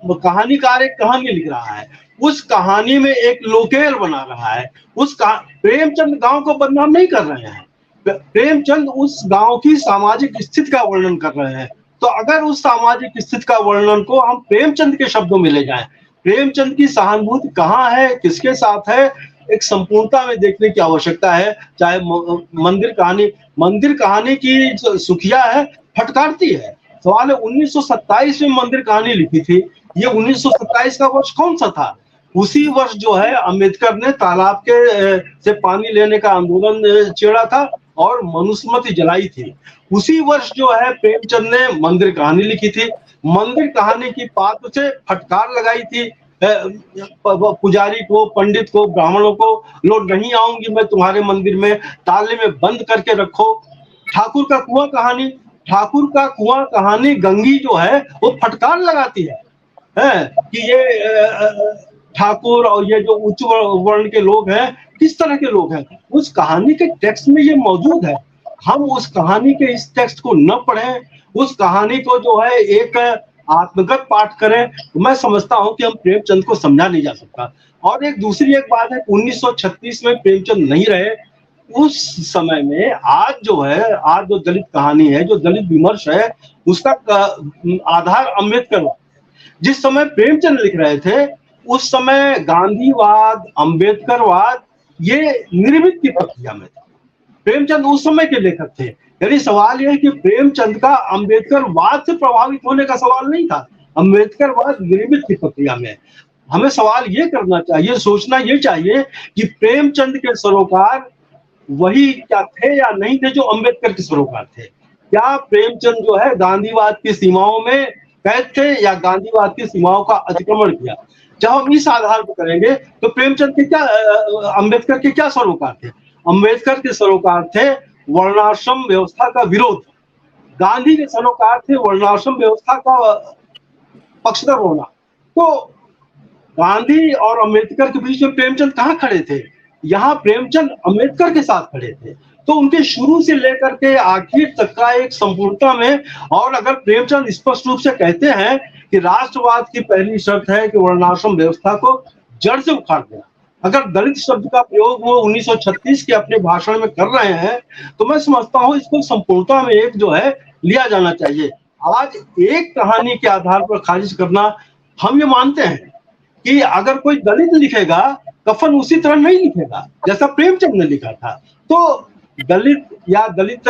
कहानीकार एक कहानी लिख रहा है, उस कहानी में एक लोकेर बना रहा है। प्रेमचंद गांव को बदनाम नहीं कर रहे हैं, प्रेमचंद उस गांव की सामाजिक स्थिति का वर्णन कर रहे हैं। तो अगर उस सामाजिक स्थिति का वर्णन को हम प्रेमचंद के शब्दों में ले जाएं, प्रेमचंद की सहानुभूति कहाँ है, किसके साथ है, एक संपूर्णता में देखने की आवश्यकता है। चाहे मंदिर कहानी की सुखिया है, फटकारती है। सवाल है 1927 में मंदिर कहानी लिखी थी, ये 1927 का वर्ष कौन सा था? उसी वर्ष जो है अम्बेडकर ने तालाब के से पानी लेने का आंदोलन छेड़ा था और मनुस्मृति जलाई थी। उसी वर्ष जो है प्रेमचंद ने मंदिर कहानी लिखी थी, मंदिर कहानी की पात्र से फटकार लगाई थी। पुजारी को, पंडित को, ब्राह्मणों को, लो नहीं आऊंगी मैं तुम्हारे मंदिर में, ताले में बंद करके रखो। ठाकुर का कुआं कहानी गंगी जो है वो फटकार लगाती है कि ये ठाकुर और ये जो उच्च वर्ण के लोग हैं किस तरह के लोग हैं। उस कहानी के टेक्स्ट में ये मौजूद है। हम उस कहानी के इस टेक्स्ट को न पढ़ें, उस कहानी को जो है एक आत्मगत पाठ करें, तो मैं समझता हूं कि हम प्रेमचंद को समझा नहीं जा सकता। और एक दूसरी एक बात है, 1936 में प्रेमचंद नहीं रहे। उस समय में आज जो दलित कहानी है, जो दलित विमर्श है, उसका आधार अम्बेडकर। जिस समय प्रेमचंद लिख रहे थे उस समय गांधीवाद, अम्बेडकरवाद ये निर्मित की प्रक्रिया में था। प्रेमचंद उस समय के लेखक थे। यानी सवाल यह है कि प्रेमचंद का अम्बेडकरवाद से प्रभावित होने का सवाल नहीं था, अम्बेडकरवाद निर्मित की प्रक्रिया में। हमें सवाल ये करना चाहिए, सोचना ये चाहिए कि प्रेमचंद के सरोकार वही क्या थे या नहीं थे जो अम्बेडकर के सरोकार थे। क्या प्रेमचंद जो है गांधीवाद की सीमाओं में कैद थे या गांधीवाद की सीमाओं का अतिक्रमण किया? जब हम इस आधार पर करेंगे तो प्रेमचंद के क्या, अम्बेडकर के क्या सरोकार थे? अम्बेडकर के सरोकार थे वर्णाश्रम व्यवस्था का विरोध, गांधी के सरोकार थे वर्णाश्रम व्यवस्था का पक्षधर होना। तो गांधी और अम्बेडकर के बीच में प्रेमचंद कहाँ खड़े थे? यहाँ प्रेमचंद अम्बेडकर के साथ खड़े थे। तो उनके शुरू से लेकर के आखिर तक का एक संपूर्णता में, और अगर प्रेमचंद स्पष्ट रूप से कहते हैं कि राष्ट्रवाद की पहली शर्त है कि वर्णाश्रम व्यवस्था को जड़ से उखाड़ देना, अगर दलित शब्द का प्रयोग वो 1936 के अपने भाषण में कर रहे हैं, तो मैं समझता हूँ इसको संपूर्णता में एक जो है लिया जाना चाहिए। आज एक कहानी के आधार पर खारिज करना, हम ये मानते हैं कि अगर कोई दलित लिखेगा कफन उसी तरह नहीं लिखेगा जैसा प्रेमचंद ने लिखा था। तो दलित या दलित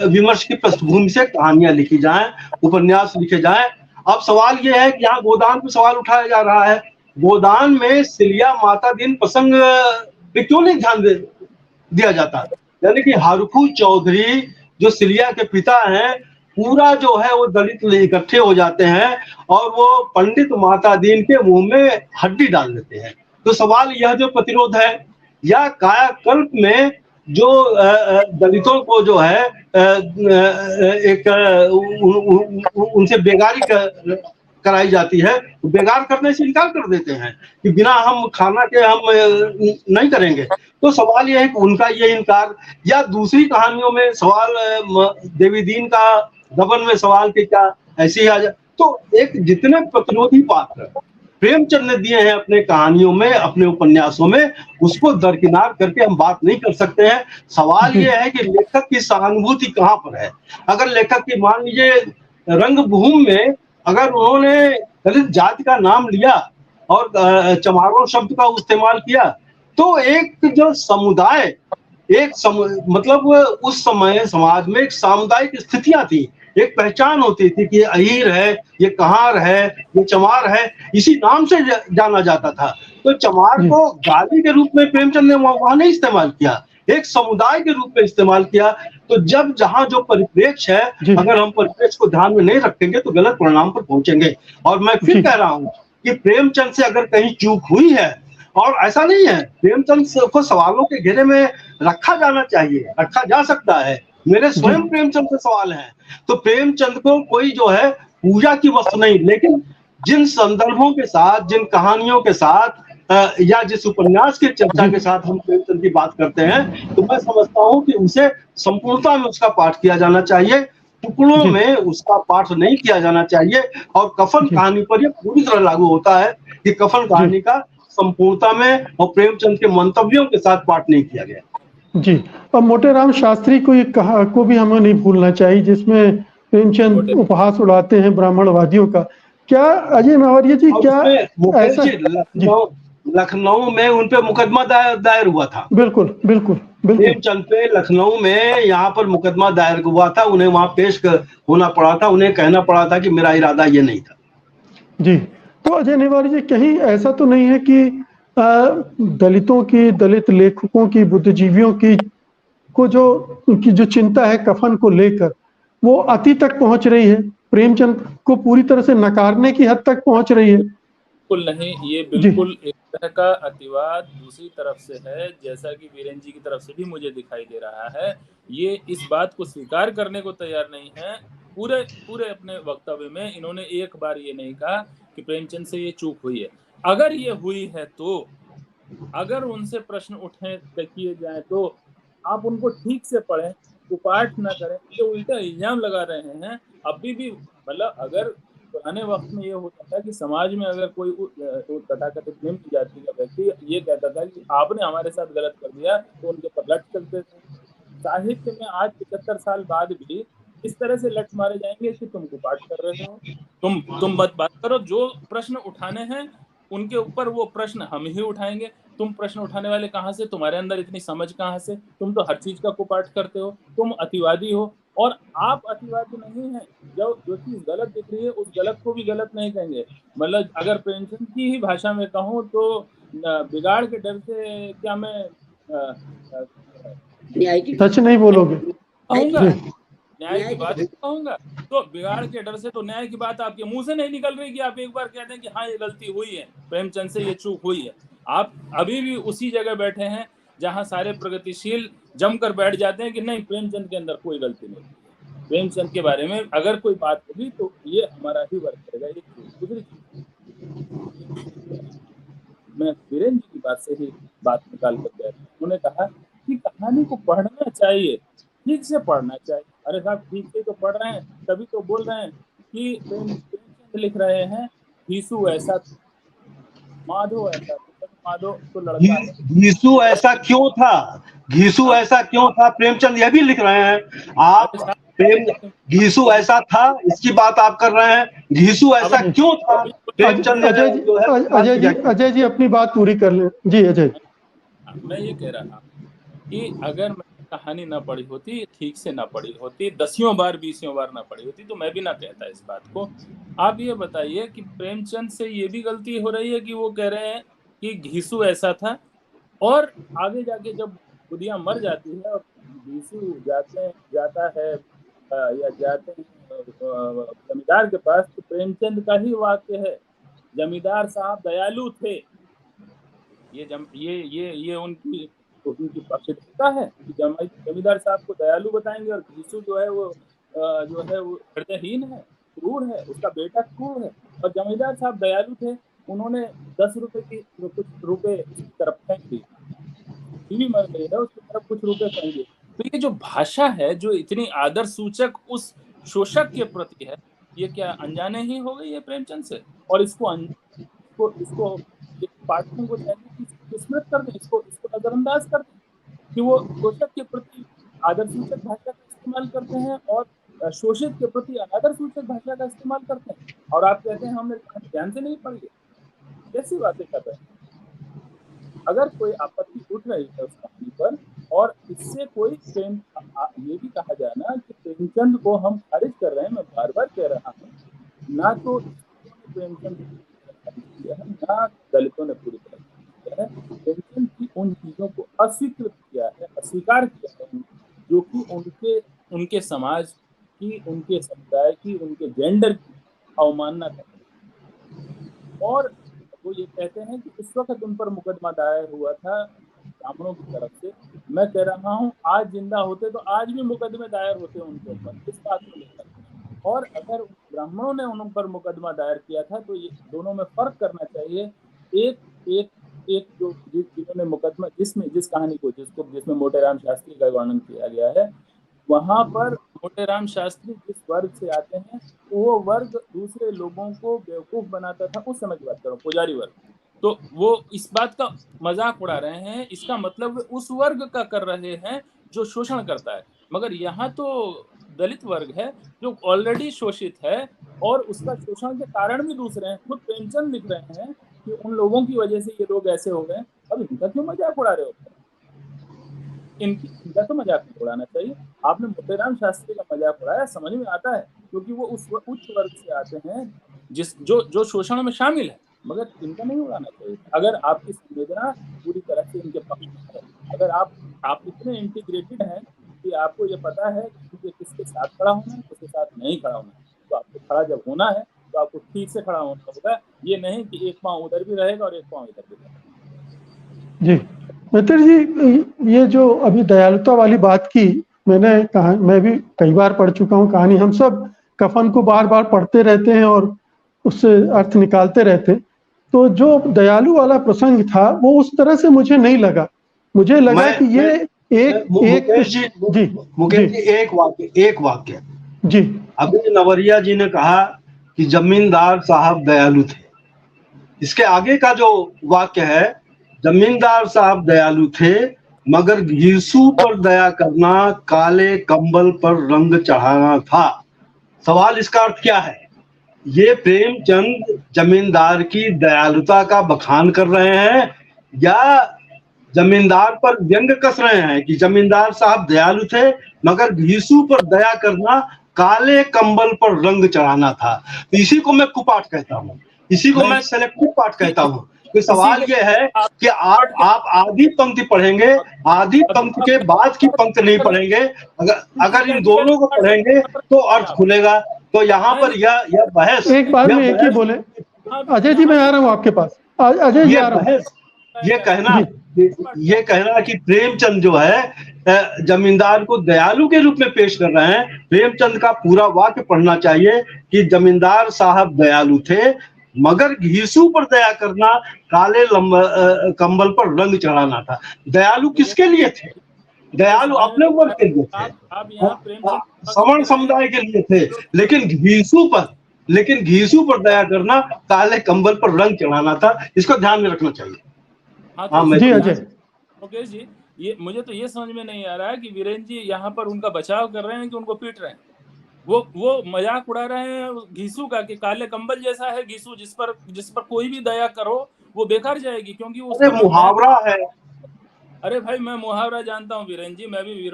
विमर्श की पृष्ठभूमि से कहानियां लिखी जाएं, उपन्यास लिखे जाएं। अब सवाल यह है कि यहाँ गोदान पे सवाल उठाया जा रहा है। गोदान में सिलिया माता दिन प्रसंग पे क्यों नहीं ध्यान दिया जाता? यानी कि हरखू चौधरी जो सिलिया के पिता हैं, पूरा जो है वो दलित इकट्ठे हो जाते हैं और वो पंडित माता दीन के मुंह में हड्डी डाल देते हैं। तो सवाल यह जो प्रतिरोध है, या कायाकल्प में जो दलितों को जो है एक उनसे बेगारी कराई जाती है, बेगार करने से इनकार कर देते हैं कि बिना हम खाना के हम नहीं करेंगे। तो सवाल यह है कि उनका ये इनकार, या दूसरी कहानियों में सवाल देवी दीन का दबन में सवाल के क्या ऐसे ही आ जाए। तो एक जितने प्रतिरोधी पात्र प्रेमचंद ने दिए हैं अपने कहानियों में, अपने उपन्यासों में, उसको दरकिनार करके हम बात नहीं कर सकते हैं। सवाल यह है कि लेखक की सहानुभूति कहाँ पर है। अगर लेखक की, मान लीजिए रंगभूमि में अगर उन्होंने दलित जाति का नाम लिया और चमारों शब्द का इस्तेमाल किया, तो एक जो समुदाय, मतलब उस समय समाज में एक सामुदायिक स्थितियां थी, एक पहचान होती थी कि अहीर है, ये कहार है, ये चमार है, इसी नाम से जाना जाता था। तो चमार को गाली के रूप में प्रेमचंद ने वहां नहीं इस्तेमाल किया, एक समुदाय के रूप में इस्तेमाल किया। तो जब जहां जो परिप्रेक्ष्य है, अगर हम परिप्रेक्ष्य को ध्यान में नहीं रखेंगे तो गलत परिणाम पर पहुंचेंगे। और मैं फिर कह रहा हूं कि प्रेमचंद से अगर कहीं चूक हुई है, और ऐसा नहीं है, प्रेमचंद को सवालों के घेरे में रखा जाना चाहिए, रखा जा सकता है। मेरे स्वयं प्रेमचंद से सवाल हैं। तो प्रेमचंद को कोई जो है पूजा की वस्तु नहीं, लेकिन जिन संदर्भों के साथ, जिन कहानियों के साथ या जिस उपन्यास के चर्चा के साथ हम प्रेमचंद की बात करते हैं, तो मैं समझता हूं कि उसे संपूर्णता में उसका पाठ किया जाना चाहिए, टुकड़ों में उसका पाठ नहीं किया जाना चाहिए। और कफन कहानी पर यह पूरी तरह लागू होता है कि कफन कहानी का संपूर्णता में और प्रेमचंद के मंतव्यों के साथ पाठ नहीं किया गया। जी, और मोटेराम शास्त्री को भी हमें नहीं भूलना चाहिए, जिसमें प्रेमचंद उपहास उड़ाते हैं ब्राह्मणवादियों का। क्या अजय मवारिया जी, क्या ऐसा लखनऊ में उन पे मुकदमा दायर हुआ था? बिल्कुल बिल्कुल बिल्कुल। प्रेमचंद पे लखनऊ में यहाँ पर मुकदमा दायर हुआ था, उन्हें वहां पेश होना पड़ा था, उन्हें कहना पड़ा था कि मेरा इरादा ये नहीं था। जी, तो अजय नेवारी जी, कहीं ऐसा तो नहीं है कि दलितों की, दलित लेखकों की, बुद्धिजीवियों की उनकी जो चिंता है कफन को लेकर, वो अति तक पहुंच रही है, प्रेमचंद को पूरी तरह से नकारने की हद तक पहुंच रही है? बिल्कुल नहीं, ये जी बिल्कुल एक तरह का अतिवाद दूसरी तरफ से है, जैसा कि वीरेन जी की तरफ से भी मुझे दिखाई दे रहा है। ये इस बात को स्वीकार करने को तैयार नहीं है। पूरे पूरे अपने वक्तव्य में इन्होंने एक बार ये नहीं कहा कि प्रेमचंद से ये चूक हुई है। अगर ये हुई है तो अगर उनसे प्रश्न उठे किए जाएँ तो आप उनको ठीक से पढ़ें, कुपाठ ना करें। ये उल्टा इल्ज़ाम लगा रहे हैं। अभी भी मतलब अगर पुराने वक़्त में ये होता था कि समाज में अगर कोई तथाकथित निम्न जाति का व्यक्ति ये कहता था कि आपने हमारे साथ गलत कर दिया, तो उनके ऊपर लठ चलते थे। साहित्य में आज 75 साल बाद भी इस तरह से लठ मारे जाएँगे कि तुम कुपाठ कर रहे हो, तुम मत बात करो। जो प्रश्न उठाने हैं, उनके ऊपर वो प्रश्न हम ही उठाएँगे। तुम प्रश्न उठाने वाले कहाँ से? तुम्हारे अंदर इतनी समझ कहाँ से? तुम तो हर चीज़ का कुपाठ करते हो, तुम अतिवादी हो और आप अतिवादी नहीं हैं। जो चीज़ गलत दिख रही है, उस गलत को भी गलत नहीं कहेंगे। मतलब अगर प्रेमचंद की ही भाषा में कहूँ तो बिगाड़ के डर से क्या मैं अ, न्याय की सच नहीं बोलोगे। कहूँगा, जी न्याय की बात कहूँगा। तो बिगाड़ के डर से तो न्याय की बात आपके मुँह से नहीं निकल रही कि आप एक बार कह दें कि हाँ, ये गलती हुई है, प्रेमचंद से ये चूक हुई है। आप अभी भी उसी जगह बैठे हैं, जहाँ सारे प्रगतिशील जमकर बैठ जाते हैं कि नहीं, प्रेमचंद के अंदर कोई गलती नहीं है। प्रेमचंद के बारे में अगर कोई बात होगी तो ये हमारा ही वर्ग करेगा। एक चीज़, दूसरी चीज़, मैं वीरेन जी की बात से ही बात निकाल कर कह रहा हूँ। उन्होंने कहा कि कहानी को पढ़ना चाहिए, ठीक से पढ़ना चाहिए। अरे साहब, ठीक से तो पढ़ रहे हैं, तभी तो बोल रहे हैं कि प्रेमचंद लिख रहे हैं, घीसू ऐसा था, माधो ऐसा था। माधो तो लड़का है घीसू और ऐसा क्यों था? घीसू आप ऐसा क्यों था? प्रेमचंद यह भी लिख रहे हैं। आप अरे साहब, प्रेम घीसू ऐसा था, इसकी बात आप कर रहे हैं। घीसू अब ऐसा क्यों था? प्रेमचंद अजय जी, जो है बात अजय की जी, व्याख्या। अजय जी अपनी बात पूरी कर लें। जी अजय। मैं ये कह रहा कि अगर मैंने कहानी ना पढ़ी होती, ठीक से ना पढ़ी होती, 10वीं बार 20वीं बार ना पढ़ी होती, तो मैं भी ना कहता इस बात को। आप ये बताइए कि प्रेमचंद से ये भी गलती हो रही है कि वो कह रहे हैं कि घीसू ऐसा था और आगे जाके जब बुधिया मर जाती है और घीसू जाता है या जाते हैं जमींदार के पास, तो प्रेमचंद का ही वाक्य है, जमींदार साहब दयालु थे। ये उनकी पक्षधरता है कि जमींदार साहब को दयालु बताएंगे और घीसू जो है वो हृदयहीन है, क्रूर है, उसका बेटा क्रूर है। और जमींदार साहब दयालु थे, उन्होंने 10 रुपए की कुछ रुपए उसकी तरफ फेंक दिए। बीवी मर गई है, उसकी तरफ कुछ रुपए फेंक दिए। तो ये जो भाषा है, जो इतनी आदर सूचक उस शोषक के प्रति है, ये क्या अनजाने ही हो गई है प्रेमचंद से? और इसको पाठकों को चाहिए कि इसको विस्मृत कर दें, इसको नजरअंदाज कर दें कि वो शोषक के प्रति आदर सूचक भाषा का इस्तेमाल करते हैं और शोषित के प्रति अनादर सूचक भाषा का इस्तेमाल करते हैं। और आप कहते हैं हमने ध्यान से नहीं पढ़ी है। कैसी बातें कर रहे हैं? अगर कोई आपत्ति उठ रही है उस कहानी पर और इससे कोई ये भी कहा जाए ना कि प्रेमचंद को हम खारिज कर रहे हैं, मैं बार बार कह रहा हूँ, ना तो प्रेमचंद किया है, ना दलितों ने पूरी तरह किया है। प्रेमचंद की उन चीजों को अस्वीकृत किया है, अस्वीकार किया है, जो कि उनके समाज की, उनके समुदाय की, उनके जेंडर की अवमानना करते हैं। और वो ये कहते हैं कि उस वक्त उन पर मुकदमा दायर हुआ था ब्राह्मणों की तरफ से। मैं कह रहा हूँ, आज जिंदा होते तो आज भी मुकदमे दायर होते उनके ऊपर इस बात को लेकर। और अगर ब्राह्मणों ने उन पर मुकदमा दायर किया था तो ये दोनों में फर्क करना चाहिए। एक एक एक जो जिन्होंने मुकदमा जिस कहानी को जिसमें मोटेराम शास्त्री का वर्णन किया गया है, वहां पर मोटेराम शास्त्री जिस वर्ग से आते हैं, वो वर्ग दूसरे लोगों को बेवकूफ बनाता था। उस समय की बात कर रहा हूँ, पुजारी वर्ग। तो वो इस बात का मजाक उड़ा रहे हैं, इसका मतलब उस वर्ग का कर रहे हैं जो शोषण करता है। मगर यहाँ तो दलित वर्ग है जो ऑलरेडी शोषित है और उसका शोषण के कारण भी दूसरे हैं। खुद प्रेमचंद लिख रहे हैं कि उन लोगों की वजह से ये लोग ऐसे हो गए। अब इनका क्यों मजाक उड़ा रहे हो? इनका तो मजाक नहीं उड़ाना चाहिए। आपने मोटेराम शास्त्री का मजाक उड़ाया, समझ में आता है, क्योंकि वो उस उच्च वर्ग से आते हैं जो शोषण में शामिल है। मगर इनका नहीं उड़ाना चाहिए। अगर आपकी संवेदना पूरी तरह से इनके पक्ष में है, अगर आप इतने इंटीग्रेटेड हैं कि आपको ये पता है कि मुझे किसके साथ खड़ा होना है, किसके साथ नहीं खड़ा होना है, तो आपको खड़ा जब होना है तो तो आपको ठीक से खड़ा होना होगा, ये नहीं कि एक पाँव उधर भी रहेगा और एक पाँव इधर भी रहेगा। जी मित्र जी, ये जो अभी दयालुता वाली बात की, मैंने कहा, मैं भी कई बार पढ़ चुका हूँ कहानी। हम सब कफन को बार बार पढ़ते रहते हैं और उससे अर्थ निकालते रहते हैं। तो जो दयालु वाला प्रसंग था वो उस तरह से मुझे नहीं लगा। मुझे लगा कि ये एक मुकेश जी, जी मुकेश जी, एक वाक्य जी अभी नवरिया जी ने कहा कि जमींदार साहब दयालु थे। इसके आगे का जो वाक्य है, जमींदार साहब दयालु थे मगर घीसू पर दया करना काले कंबल पर रंग चढ़ाना था। सवाल इसका अर्थ क्या है? ये प्रेमचंद जमींदार की दयालुता का बखान कर रहे हैं या जमींदार पर व्यंग कस रहे हैं कि जमींदार साहब दयालु थे मगर घीसू पर दया करना काले कंबल पर रंग चढ़ाना था? तो इसी को मैं कुपाठ कहता हूँ, इसी को मैं सेलेक्टिव पाठ कहता हूँ। तो सवाल ये है कि आप आधी पंक्ति पढ़ेंगे, आधी पंक्ति के बाद की पंक्ति नहीं पढ़ेंगे। अगर इन दोनों को पढ़ेंगे तो अर्थ खुलेगा। तो यहाँ पर यह बहस, एक बार में एक ही बोले। अजय जी, मैं आ रहा हूँ आपके पास। अजय जी, आ रहा हूँ। ये कहना कि प्रेमचंद जो है जमींदार को दयालु के रूप में पेश कर रहे हैं, प्रेमचंद का पूरा वाक्य पढ़ना चाहिए कि जमींदार साहब दयालु थे मगर घीसू पर दया करना काले कंबल पर रंग चढ़ाना था। दयालु किसके लिए थे? दयालु अपने वर्ग के लिए थे, सवर्ण समुदाय के लिए थे, लेकिन घीसू पर दया करना काले कंबल पर रंग चढ़ाना था। इसको ध्यान में रखना चाहिए। जी अजय। मुकेश जी, ये मुझे तो ये समझ में नहीं आ रहा है कि वीरेंद्र जी यहाँ पर उनका बचाव कर रहे हैं कि उनको पीट रहे हैं। वो मजाक उड़ा रहे हैं घीसू का कि काले कंबल जैसा है घीसू, जिस पर कोई भी दया करो वो बेकार जाएगी, क्योंकि उसका मुहावरा है। अरे भाई, मैं मुहावरा जानता हूँ वीरेंद्र जी, मैं भी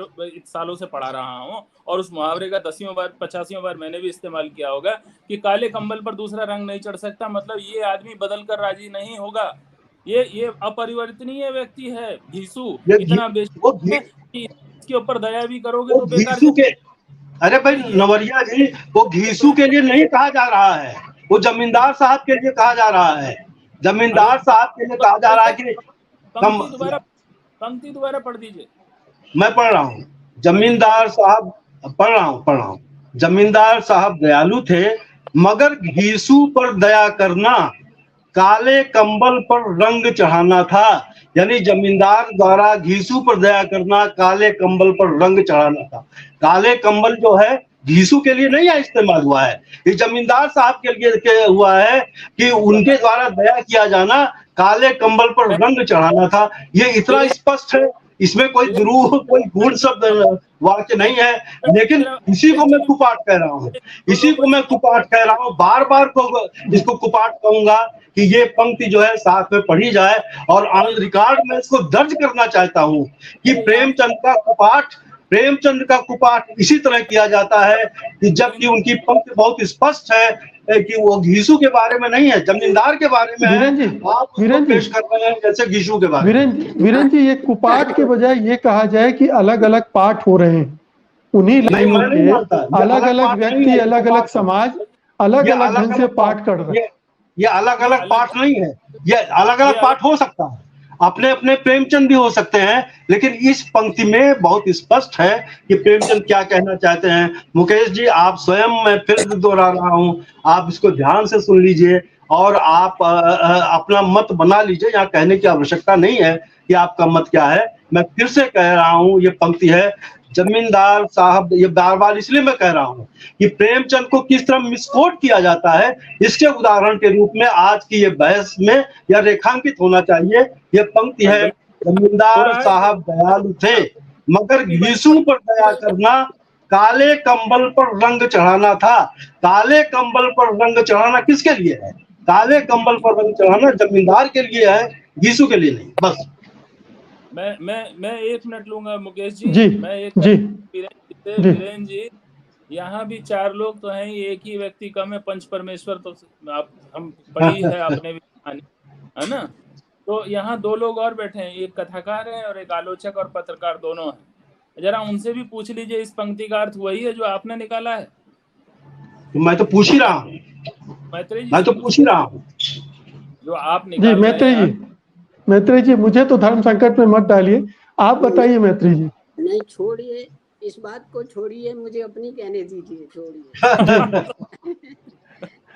सालों से पढ़ा रहा हूँ और उस मुहावरे का 10वीं बार 50वीं बार मैंने भी इस्तेमाल किया होगा कि काले कंबल पर दूसरा रंग नहीं चढ़ सकता। मतलब ये आदमी बदल कर राजी नहीं होगा, ये अपरिवर्तनीय व्यक्ति है घीसू, इतना इसके ऊपर दया भी करोगे तो बेकार। अरे भाई नवरिया जी, वो घीसू के लिए नहीं कहा जा रहा है, वो जमींदार साहब के लिए कहा जा रहा है। जमींदार साहब के लिए कहा जा रहा है कि पंक्ति दोबारा पढ़ दीजिए। मैं पढ़ रहा हूँ। जमींदार साहब, पढ़ रहा हूँ। जमींदार साहब दयालु थे मगर घीसू पर दया करना काले कंबल पर रंग चढ़ाना था। यानी जमींदार द्वारा घीसू पर दया करना काले कंबल पर रंग चढ़ाना था। काले कंबल जो है घीसू के लिए नहीं इस्तेमाल हुआ है, ये जमींदार साहब के लिए हुआ है कि उनके द्वारा दया किया जाना काले कंबल पर रंग चढ़ाना था। ये इतना स्पष्ट है, इसमें कोई दुरूह, कोई गूढ़ शब्द वाक्य नहीं है। लेकिन इसी को मैं कुपाठ कह रहा हूँ, बार बार को इसको कुपाठ कहूंगा कि ये पंक्ति जो है साथ में पढ़ी जाए। और ऑन रिकॉर्ड में इसको दर्ज करना चाहता हूँ कि प्रेमचंद का कुपाठ इसी तरह किया जाता है कि जबकि उनकी पंक्ति बहुत स्पष्ट है कि वो घीसू के बारे में नहीं है, जमींदार के बारे में है। आप पेश कर रहे हैं जैसे घीसू के बारे में। वीरेंद्र जी, ये कुपाठ के बजाय ये कहा जाए कि अलग अलग पाठ हो रहे हैं, उन्हीं लाइनों के अलग अलग व्यक्ति, अलग अलग समाज अलग अलग ढंग से पाठ कर रहे हैं। ये अलग अलग पाठ नहीं है, ये अलग अलग पाठ हो सकता है, अपने अपने प्रेमचंद भी हो सकते हैं, लेकिन इस पंक्ति में बहुत स्पष्ट है कि प्रेमचंद क्या कहना चाहते हैं। मुकेश जी, आप स्वयं, मैं फिर दोहरा रहा हूं, आप इसको ध्यान से सुन लीजिए और आप अपना मत बना लीजिए। यहाँ कहने की आवश्यकता नहीं है कि आपका मत क्या है। मैं फिर से कह रहा हूं, ये पंक्ति है जमींदार साहब, ये बार बार इसलिए मैं कह रहा हूं कि प्रेमचंद को किस तरह मिसकोट किया जाता है, इसके उदाहरण के रूप में आज की ये बहस में यह रेखांकित होना चाहिए। ये पंक्ति है, जमींदार साहब दयालु थे मगर घीसू पर दया करना काले कंबल पर रंग चढ़ाना था। काले कंबल पर रंग चढ़ाना किसके लिए है? काले कंबल पर रंग चढ़ाना जमींदार के लिए है, घीसू के लिए नहीं। बस मैं 1 मिनट लूंगा मुकेश जी। मैं वीरेंद्र जी, यहाँ भी 4 लोग तो हैं, एक ही व्यक्ति कम है, पंच परमेश्वर तो आप हम पढ़ी है आपने भी कहानी, है ना? तो यहाँ 2 लोग और बैठे हैं, एक कथाकार है और एक आलोचक और पत्रकार दोनों हैं। जरा उनसे भी पूछ लीजिए, इस पंक्ति का अर्थ वही है जो आपने निकाला है? मैं तो पूछ ही रहा हूँ। मैत्रेय जी मैं तो से पूछ ही रहा हूँ। जो आप जी निकाल रहे मैत्रेय हैं, जी, मैत्रेय जी मुझे तो धर्म संकट में मत डालिए, आप बताइए मैत्रेय जी। नहीं छोड़िए, इस बात को छोड़िए, मुझे अपनी कहने दीजिए, छोड़िए।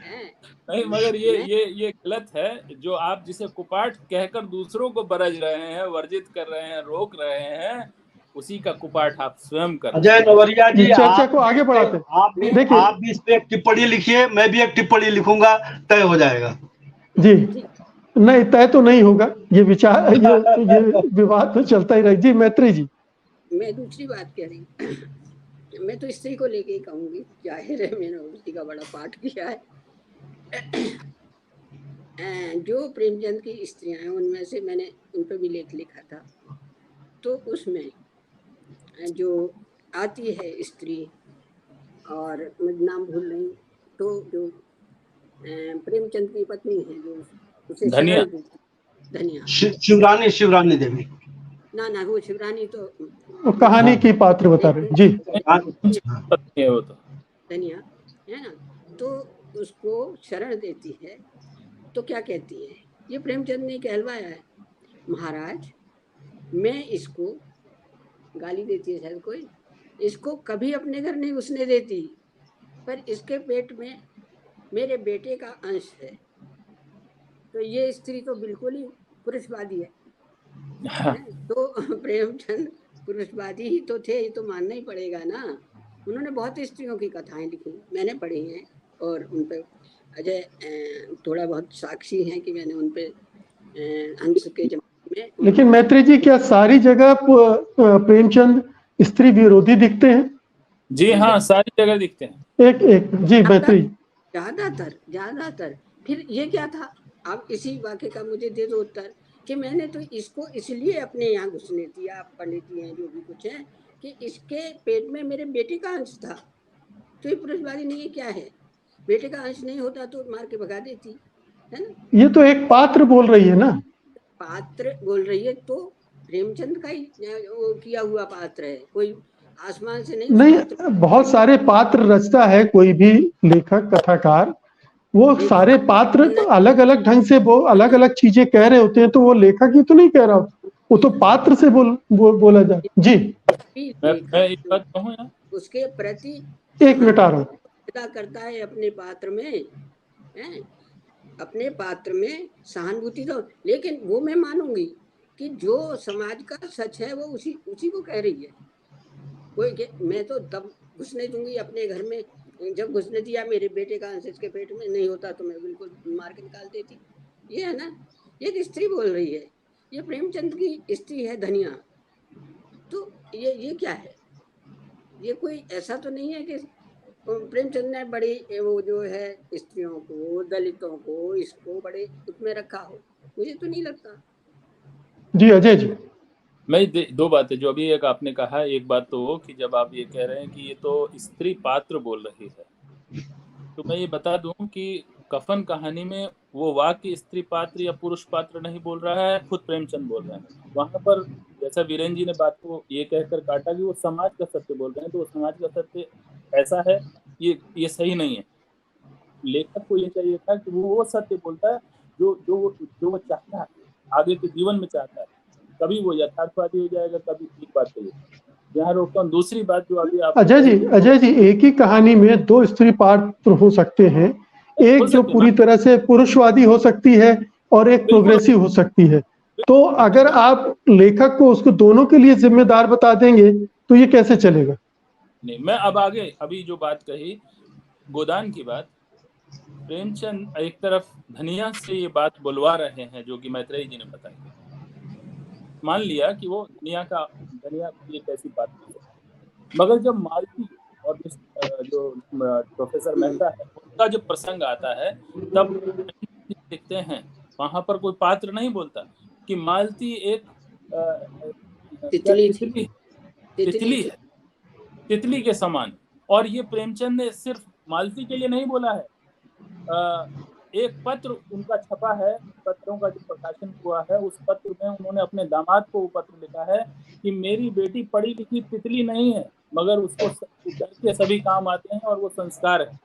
हैं? नहीं मगर ये मैं ये गलत है जो आप जिसे कुपाठ कहकर दूसरों को बरज रहे हैं, वर्जित कर रहे हैं, रोक रहे हैं, उसी का कुपाठ आप स्वयं कर रहे अजय हैं। नवरिया जी, चर्चा को आगे बढ़ाते हैं। मैं देखिए आप भी इस पे एक टिप्पणी लिखिए, मैं भी एक टिप्पणी लिखूंगा, तय हो जाएगा। जी, ठीक, नहीं तय तो नहीं होगा, ये विचार ये विवाद तो चलता ही रहेगा। जी मैत्रेय जी। मैं दूसरी बात कह रही हूँ। मैं तो स्त्री को लेके ही कहूंगी, जाहिर है मैंने उसी का बड़ा पाठ किया है। जो प्रेमचंद की स्त्रियां हैं उनमें से मैंने उन पर भी लेख लिखा था, तो उसमें जो आती है स्त्री, और मुझे नाम भूल रही, तो जो प्रेमचंद की पत्नी है जो उसे धनिया। शरण देती, धनिया, शिवरानी देवी। ना वो शिवरानी तो वो कहानी की पात्र बता रहे जी। पत्नी है वो तो। धनिया है ना, तो उसको शरण देती है, तो क्या कहती है, ये प्रेमचंद ने कहलवाया है, महाराज मैं इसको, गाली देती है शायद कोई, इसको कभी अपने घर नहीं घुसने देती, पर इसके पेट में मेरे बेटे का अंश है। तो ये स्त्री तो बिल्कुल ही पुरुषवादी है। तो प्रेमचंद पुरुषवादी ही तो थे, ये तो मानना ही पड़ेगा ना। उन्होंने बहुत स्त्रियों की कथाएं लिखी, मैंने पढ़ी हैं, और उन पर अजय थोड़ा बहुत साक्षी हैं कि मैंने उन पर हंस के जमाने में। लेकिन मैत्रेय जी, क्या सारी जगह प्रेमचंद स्त्री विरोधी दिखते हैं? जी हाँ, सारी जगह दिखते हैं। एक एक जी मैत्रेय। ज्यादातर फिर ये क्या था, आप इसी वाक्य का मुझे दे दो उत्तर, कि मैंने तो इसको इसलिए अपने यहाँ घुसने दिया, आप पंडित जी हैं जो भी कुछ है, कि इसके पेट में मेरे बेटे का अंश था। तो ये पुरुषवादी नहीं है, क्या है, बेटे का अंश नहीं होता तो मार के भगा देती है ना। ये तो एक पात्र बोल रही है ना। पात्र बोल रही है तो प्रेमचंद का ही वो किया हुआ पात्र है, कोई आसमान से नहीं। नहीं, बहुत सारे पात्र रचता है कोई भी लेखक कथाकार, वो सारे पात्र अलग अलग ढंग से वो अलग अलग चीजें कह रहे होते हैं, तो वो लेखक ही तो नहीं कह रहा होता, वो तो पात्र से बोला जाए जी। मैं एक बात कहूँ यार, उसके प्रति एक मिनट आ रहा हूँ। करता है अपने पात्र में, है अपने पात्र में सहानुभूति तो, लेकिन वो मैं मानूंगी कि जो समाज का सच है वो उसी को कह रही है। कोई मैं तो तब घुसने दूंगी अपने घर में, जब घुसने दिया मेरे बेटे का अंश इसके पेट में नहीं होता तो मैं बिल्कुल मार के निकाल देती। ये है ना, ये स्त्री बोल रही है, ये प्रेमचंद की स्त्री है धनिया। तो ये क्या है, ये कोई ऐसा तो नहीं है कि प्रेमचंद ने बड़ी वो जो है स्त्रियों को, दलितों को, इसको बड़े उसमें रखा हो, मुझे तो नहीं लगता। जी अजय जी, मैं दो बातें जो अभी एक आपने कहा, एक बात तो वो कि जब आप ये कह रहे हैं कि ये तो स्त्री पात्र बोल रही है, तो मैं ये बता दूं कि कफन कहानी में वो वाक्य स्त्री पात्र या पुरुष पात्र नहीं बोल रहा है, खुद प्रेमचंद बोल रहे हैं। वहां पर जैसा वीरेंद्र जी ने बात को ये कहकर काटा कि वो समाज का सत्य बोल रहे हैं, तो वो समाज का सत्य ऐसा है, ये सही नहीं है। लेखक को ये चाहिए था कि वो सत्य बोलता है जो वो चाहता है, आगे के जीवन में चाहता है। कभी वो यथार्थवादी हो जाएगा, कभी ठीक बात कहिए। यहाँ रोकता हूँ। दूसरी बात जो अभी आप अजय जी एक ही कहानी में दो स्त्री पात्र हो सकते हैं, एक जो पूरी तरह से पुरुषवादी हो सकती है और एक प्रोग्रेसिव हो सकती है। तो अगर आप लेखक को उसको दोनों के लिए जिम्मेदार बता देंगे तो ये कैसे चलेगा? नहीं, मैं अब आगे अभी जो बात कही गोदान की बात, प्रेमचंद एक तरफ धनिया से ये बात बुलवा रहे हैं जो कि मैत्रेय जी ने बताई। मान लिया कि वो धनिया ये कैसी बात कर सकते, मगर जब मालती और जो प्रोफेसर मेहता है उनका जब प्रसंग आता है तब देखते हैं वहां पर कोई पात्र नहीं बोलता कि मालती एक तितली है, तितली के समान। और ये प्रेमचंद ने सिर्फ मालती के लिए नहीं बोला है, एक पत्र उनका छपा है, पत्रों का जो प्रकाशन हुआ है उस पत्र में उन्होंने अपने दामाद को वो पत्र लिखा है कि मेरी बेटी पढ़ी लिखी तितली नहीं है, मगर उसको घर के सभी काम आते हैं और वो संस्कार है।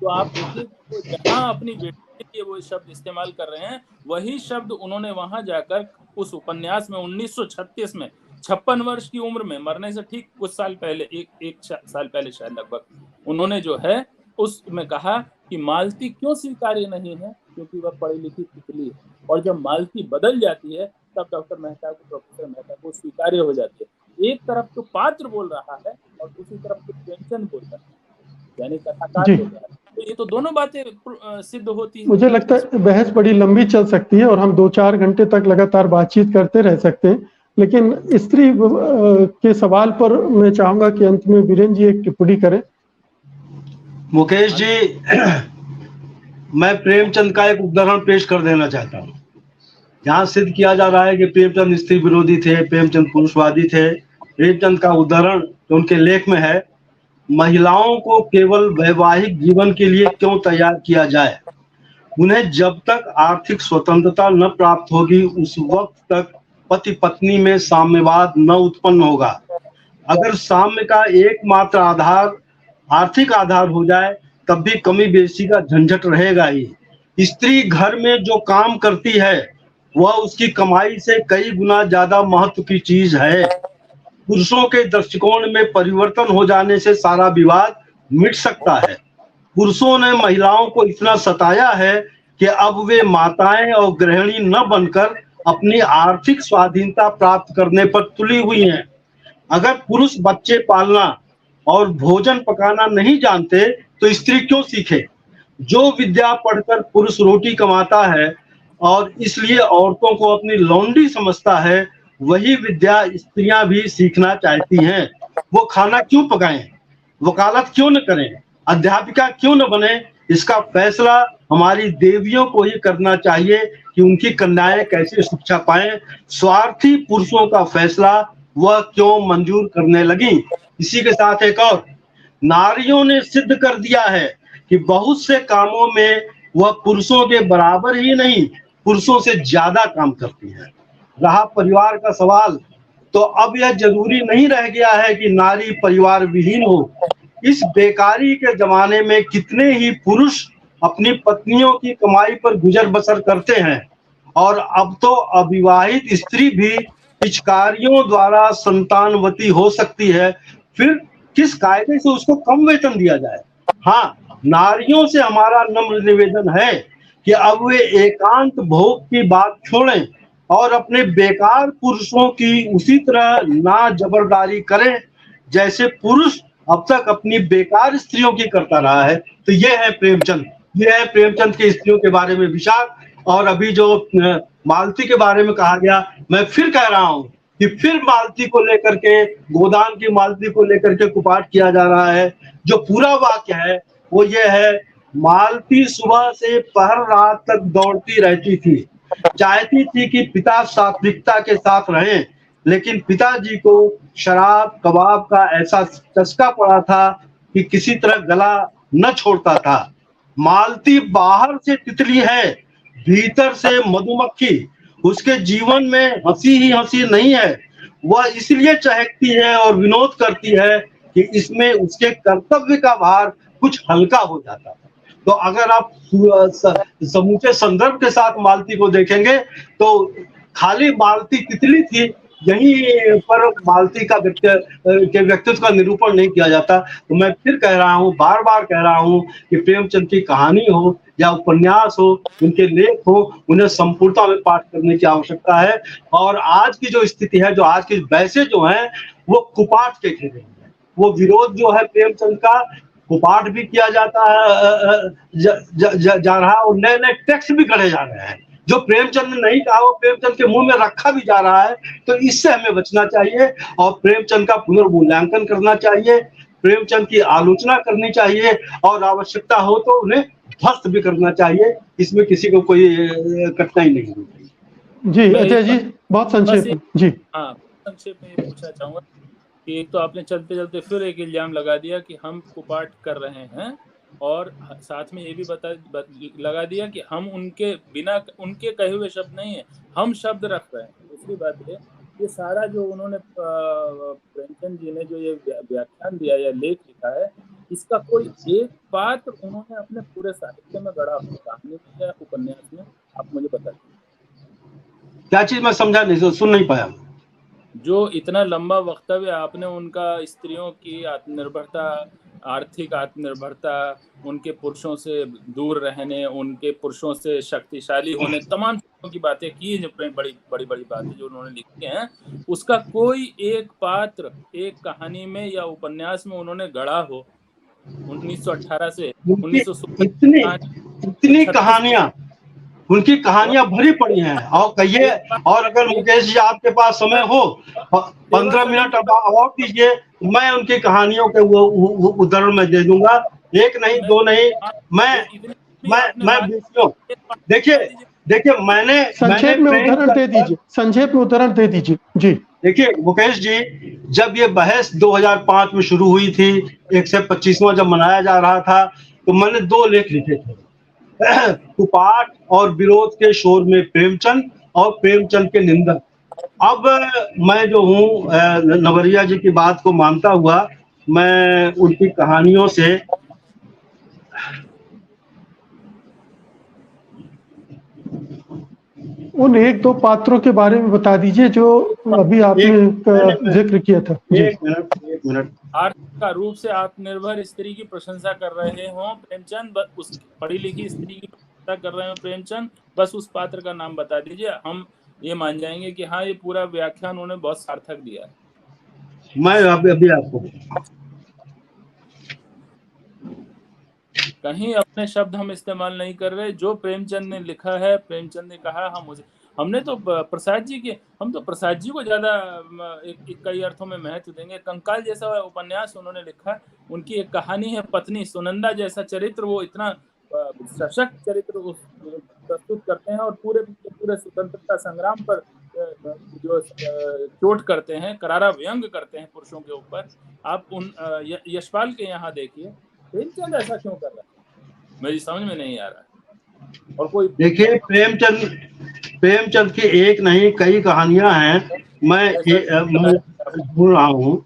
तो आप देखिए वो जहाँ अपनी बेटी के लिए वो शब्द इस्तेमाल कर रहे हैं, वही शब्द उन्होंने वहां जाकर उस उपन्यास में 1936 में 56 वर्ष की उम्र में, मरने से ठीक कुछ साल पहले, एक साल पहले शायद लगभग, उन्होंने जो है उसमें कहा कि मालती क्यों स्वीकार्य नहीं है, क्योंकि वह पढ़ी लिखी तितली है। और जब मालती बदल जाती है तब प्रोफेसर मेहता को स्वीकार्य हो जाती है। एक तरफ तो पात्र बोल रहा है और दूसरी तरफ तो प्रेमचंद बोल रहा है, यानी कथाकार जी, बोल रहा है। तो ये तो दोनों बातें सिद्ध होती है। मुझे लगता है बहस बड़ी लंबी चल सकती है और हम 2-4 घंटे तक लगातार बातचीत करते रह सकते हैं, लेकिन स्त्री के सवाल पर मैं चाहूंगा कि अंत में वीरेंद्र जी एक टिप्पणी करें। मुकेश जी, मैं प्रेमचंद का एक उदाहरण पेश कर देना चाहता हूँ। जहाँ सिद्ध किया जा रहा है कि प्रेमचंद स्त्री विरोधी थे, प्रेमचंद पुरुषवादी थे, प्रेमचंद का उदाहरण जो उनके लेख में है, महिलाओं को केवल वैवाहिक जीवन के लिए क्यों तैयार किया जाए, उन्हें जब तक आर्थिक स्वतंत्रता न प्राप्त होगी उस वक्त तक पति पत्नी में साम्यवाद न उत्पन्न होगा। अगर साम्य का एकमात्र आधार आर्थिक आधार हो जाए तब भी कमी बेशी का झंझट रहेगा ही। स्त्री घर में जो काम करती है वह उसकी कमाई से कई गुना ज्यादा महत्व की चीज है। पुरुषों के दृष्टिकोण में परिवर्तन हो जाने से सारा विवाद मिट सकता है। पुरुषों ने महिलाओं को इतना सताया है कि अब वे माताएं और गृहिणी न बनकर अपनी आर्थिक स्वाधीनता प्राप्त करने पर तुली हुई हैं। अगर पुरुष बच्चे पालना और भोजन पकाना नहीं जानते तो स्त्री क्यों सीखे? जो विद्या पढ़कर पुरुष रोटी कमाता है और इसलिए औरतों को अपनी लौंडी समझता है, वही विद्या स्त्रियां भी सीखना चाहती हैं। वो खाना क्यों पकाएं, वकालत क्यों न करें, अध्यापिका क्यों न बने? इसका फैसला हमारी देवियों को ही करना चाहिए कि उनकी कन्याएं कैसे शिक्षा पाएं। स्वार्थी पुरुषों का फैसला वह क्यों मंजूर करने लगी? इसी के साथ एक और, नारियों ने सिद्ध कर दिया है कि बहुत से कामों में वह पुरुषों के बराबर ही नहीं, पुरुषों से ज्यादा काम करती है। रहा परिवार का सवाल, तो अब यह जरूरी नहीं रह गया है कि नारी परिवार विहीन हो। इस बेकारी के जमाने में कितने ही पुरुष अपनी पत्नियों की कमाई पर गुजर बसर करते हैं, और अब तो अविवाहित स्त्री भी पिचकारियों द्वारा संतानवती हो सकती है। फिर किस कायदे से उसको कम वेतन दिया जाए? हाँ, नारियों से हमारा नम्र निवेदन है कि अब वे एकांत भोग की बात छोड़ें और अपने बेकार पुरुषों की उसी तरह ना जबरदारी करें जैसे पुरुष अब तक अपनी बेकार स्त्रियों की करता रहा है। तो ये है प्रेमचंद, ये है प्रेमचंद की स्त्रियों के बारे में विचार। और अभी जो मालती के बारे में कहा गया, मैं फिर कह रहा हूँ कि फिर मालती को लेकर के, गोदान की मालती को लेकर के कुपाट किया जा रहा है। जो पूरा वाक्य है वो ये है, मालती सुबह से पहर रात तक दौड़ती रहती थी, चाहती थी कि पिता सात्विकता के साथ रहें, लेकिन पिताजी को शराब कबाब का ऐसा चस्का पड़ा था कि किसी तरह गला न छोड़ता था। मालती बाहर से तितली है, भीतर से मधुमक्खी। उसके जीवन में हंसी ही हंसी नहीं है, वह इसलिए चहकती है और विनोद करती है कि इसमें उसके कर्तव्य का भार कुछ हल्का हो जाता है। तो अगर आप समूचे संदर्भ के साथ मालती को देखेंगे तो खाली मालती तितली थी, यहीं पर मालती का व्यक्तित्व का निरूपण नहीं किया जाता। तो मैं फिर कह रहा हूँ, बार बार कह रहा हूँ कि प्रेमचंद की कहानी हो या उपन्यास हो, उनके लेख हो, उन्हें संपूर्णता में पाठ करने की आवश्यकता है। और आज की जो स्थिति है, जो आज की बहसें जो हैं, वो कुपाट के घेरे में है। वो विरोध जो है प्रेमचंद का, कुपाट भी किया जाता है जा रहा है, और नए नए टेक्स्ट भी गढ़े जा रहे हैं। जो प्रेमचंद ने नहीं कहा वो प्रेमचंद के मुंह में रखा भी जा रहा है। तो इससे हमें बचना चाहिए और प्रेमचंद का पुनर्मूल्यांकन करना चाहिए, प्रेमचंद की आलोचना करनी चाहिए, और आवश्यकता हो तो उन्हें ध्वस्त भी करना चाहिए। इसमें किसी को कोई कठिनाई नहीं होनी चाहिए। जी अजय जी, बहुत संक्षेप में। जी हाँ, संक्षेप में ये पूछना चाहूंगा कि एक तो आपने चलते चलते फिर एक इल्जाम लगा दिया कि हम कुपाट कर रहे हैं, और साथ में ये भी लगा दिया कि हम उनके बिना उनके कहे हुए शब्द नहीं है, हम शब्द रख रहे हैं। दूसरी बात ये सारा जो उन्होंने प्रेमचंद जी ने जो ये व्याख्यान दिया या लेख लिखा है, इसका कोई एक पात्र उन्होंने अपने पूरे साहित्य में गढ़ा हो, कहानी में या उपन्यास में, आप मुझे बता दीजिए। क्या चीज मैं समझा नहीं, सुन नहीं पाया। जो इतना लंबा वक्तव्य आपने उनका स्त्रियों की आत्मनिर्भरता, आर्थिक आत्मनिर्भरता, उनके पुरुषों से दूर रहने, उनके पुरुषों से शक्तिशाली होने, तमाम चीजों की बातें की, जो बड़ी बड़ी बड़ी बातें जो उन्होंने लिखी हैं, उसका कोई एक पात्र एक कहानी में या उपन्यास में उन्होंने गढ़ा हो 1918 से 1916 इतनी कहानियां, उनकी कहानियां भरी पड़ी हैं। और कहिए, और अगर मुकेश जी आपके पास समय हो 15 मिनट और दीजिए, मैं उनकी कहानियों के वो उदाहरण मैं दे दूंगा, एक नहीं दो नहीं, मैं देखिए मैंने संक्षेप में उदाहरण दे दीजिए, संक्षेप में उदाहरण दे दीजिए जी। देखिए मुकेश जी, जब ये बहस 2005 में शुरू हुई थी, 125वां जब मनाया जा रहा था, तो मैंने 2 लेख लिखे थे, कुपाट और विरोध के शोर में प्रेमचंद और प्रेमचंद के निंदक। अब मैं जो हूँ नवरिया जी की बात को मानता हुआ, मैं उनकी कहानियों से उन 1-2 पात्रों के बारे में बता दीजिए जो अभी आपने जिक्र किया था। एक मिनट। आर्थिक रूप से आत्मनिर्भर स्त्री की प्रशंसा कर रहे हों प्रेमचंद, उस पढ़ी लिखी स्त्री की प्रशंसा कर रहे हो प्रेमचंद, बस उस पात्र का नाम बता दीजिए, हम ये मान जाएंगे कि हाँ, ये पूरा व्याख्यान उन्होंने बहुत सार्थक दिया है। मैं अभी आपको कहीं अपने शब्द हम इस्तेमाल नहीं कर रहे, जो प्रेमचंद ने लिखा है, प्रेमचंद ने कहा, हमने तो प्रसाद जी के, हम तो प्रसाद जी को ज्यादा कई अर्थों में महत्व देंगे। कंकाल जैसा उपन्यास उन्होंने लिखा, उनकी एक कहानी है पत्नी सुनंदा जैसा चरित्र, वो इतना सशक्त चरित्र प्रस्तुत करते हैं और पूरे स्वतंत्रता संग्राम पर जो चोट करते हैं, करारा व्यंग करते हैं पुरुषों के ऊपर। आप उन यशपाल के यहाँ देखिए, प्रेमचंद ऐसा क्यों कर रहा है, मेरी समझ में नहीं आ रहा है। और कोई देखिए, प्रेमचंद की एक नहीं कई कहानियां हैं, मैं ढूंढ रहा हूँ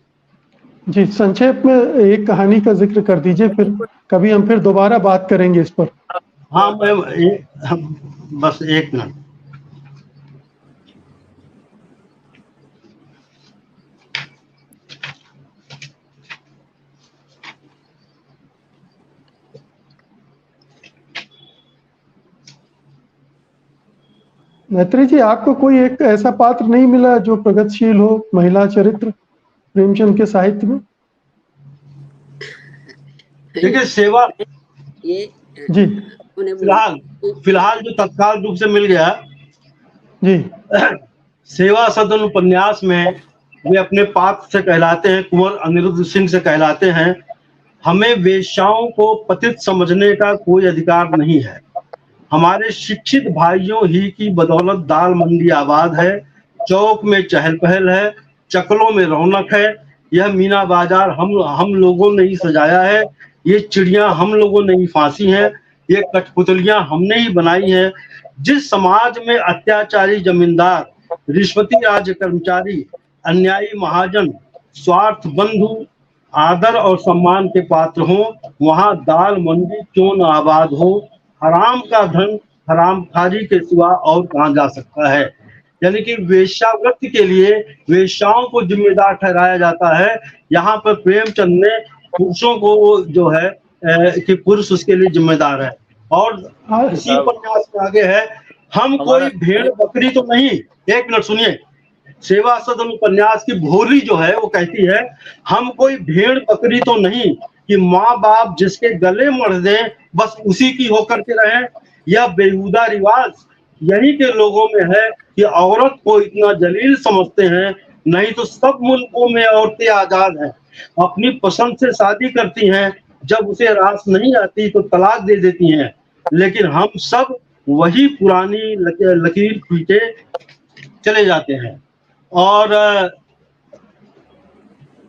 जी। संक्षेप में एक कहानी का जिक्र कर दीजिए, फिर कभी हम फिर दोबारा बात करेंगे इस पर। हाँ, बस एक मिनट। मैत्री जी, आपको कोई एक ऐसा पात्र नहीं मिला जो प्रगतिशील हो, महिला चरित्र प्रेमचंद के साहित्य में? देखिए, सेवा ये जी, फिलहाल जो तत्काल रूप से मिल गया जी, सेवा सदन उपन्यास में वे अपने पात्र से कहलाते हैं, कुंवर अनिरुद्ध सिंह से कहलाते हैं, हमें वेश्याओं को पतित समझने का कोई अधिकार नहीं है, हमारे शिक्षित भाइयों ही की बदौलत दाल मंडी आबाद है, चौक में चहल पहल है, चकलों में रौनक है, यह मीना बाजार हम लोगों ने ही सजाया है, ये चिड़िया हम लोगों ने ही फांसी है, ये कठपुतलियां हमने ही बनाई हैं। जिस समाज में अत्याचारी जमींदार, रिश्वती राज्य कर्मचारी, अन्यायी महाजन, स्वार्थ बंधु आदर और सम्मान के पात्र हों, वहां दाल मंडी क्यों न आबाद हो। हराम का धन हरामखारी के सिवा और कहां जा सकता है। यानी कि वेश्यावृत्ति के लिए वेश्याओं को जिम्मेदार ठहराया जाता है। यहाँ पर प्रेमचंद ने पुरुषों को जो है कि पुरुष उसके लिए जिम्मेदार है। और इसी उपन्यास में आगे है, हम कोई भेड़ बकरी तो नहीं। एक मिनट सुनिए, सेवा सदन उपन्यास की भोली जो है वो कहती है, हम कोई भेड़ बकरी तो नहीं कि माँ बाप जिसके गले मढ़ दें बस उसी की होकर के रहें। यह बेहुदा रिवाज यही के लोगों में है कि औरत को इतना जलील समझते हैं, नहीं तो सब मुल्कों में औरतें आजाद हैं, अपनी पसंद से शादी करती हैं, जब उसे रास नहीं आती तो तलाक दे देती हैं, लेकिन हम सब वही पुरानी लकीर खींचे चले जाते हैं।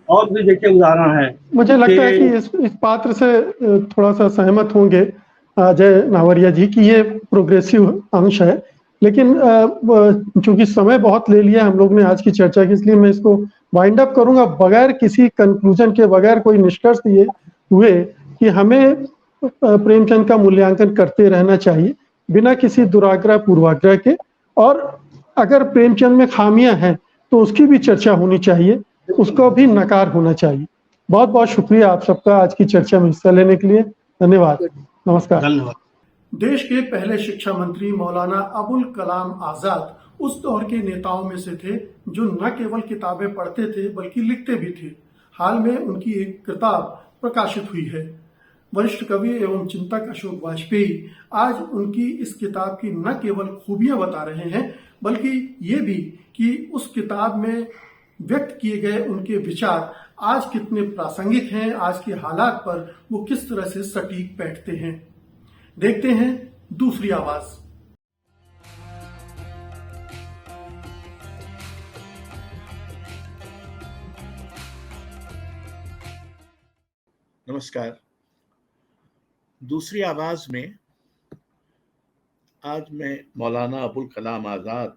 और भी देखिए उदाहरण है। मुझे लगता है कि इस पात्र से थोड़ा सा सहमत होंगे अजय नावरिया जी की ये प्रोग्रेसिव अंश है, लेकिन चूंकि समय बहुत ले लिया हम लोग ने आज की चर्चा की, इसलिए मैं इसको वाइंड अप करूंगा बगैर किसी कंक्लूजन के, बगैर कोई निष्कर्ष दिए। हुए कि हमें प्रेमचंद का मूल्यांकन करते रहना चाहिए बिना किसी दुराग्रह पूर्वाग्रह के, और अगर प्रेमचंद में खामियां हैं तो उसकी भी चर्चा होनी चाहिए, उसको भी नकार होना चाहिए। बहुत बहुत शुक्रिया आप सबका आज की चर्चा में हिस्सा लेने के लिए। धन्यवाद। नमस्कार। धन्यवाद। देश के पहले शिक्षा मंत्री मौलाना अबुल कलाम आजाद उस दौर के नेताओं में से थे जो न केवल किताबें पढ़ते थे बल्कि लिखते भी थे। हाल में उनकी एक किताब प्रकाशित हुई है। वरिष्ठ कवि एवं चिंतक अशोक वाजपेयी आज उनकी इस किताब की न केवल खूबियां बता रहे हैं बल्कि ये भी कि उस किताब में व्यक्त किए गए उनके विचार आज कितने प्रासंगिक हैं, आज के हालात पर वो किस तरह से सटीक बैठते हैं। देखते हैं दूसरी आवाज। नमस्कार। दूसरी आवाज में आज मैं मौलाना अबुल कलाम आजाद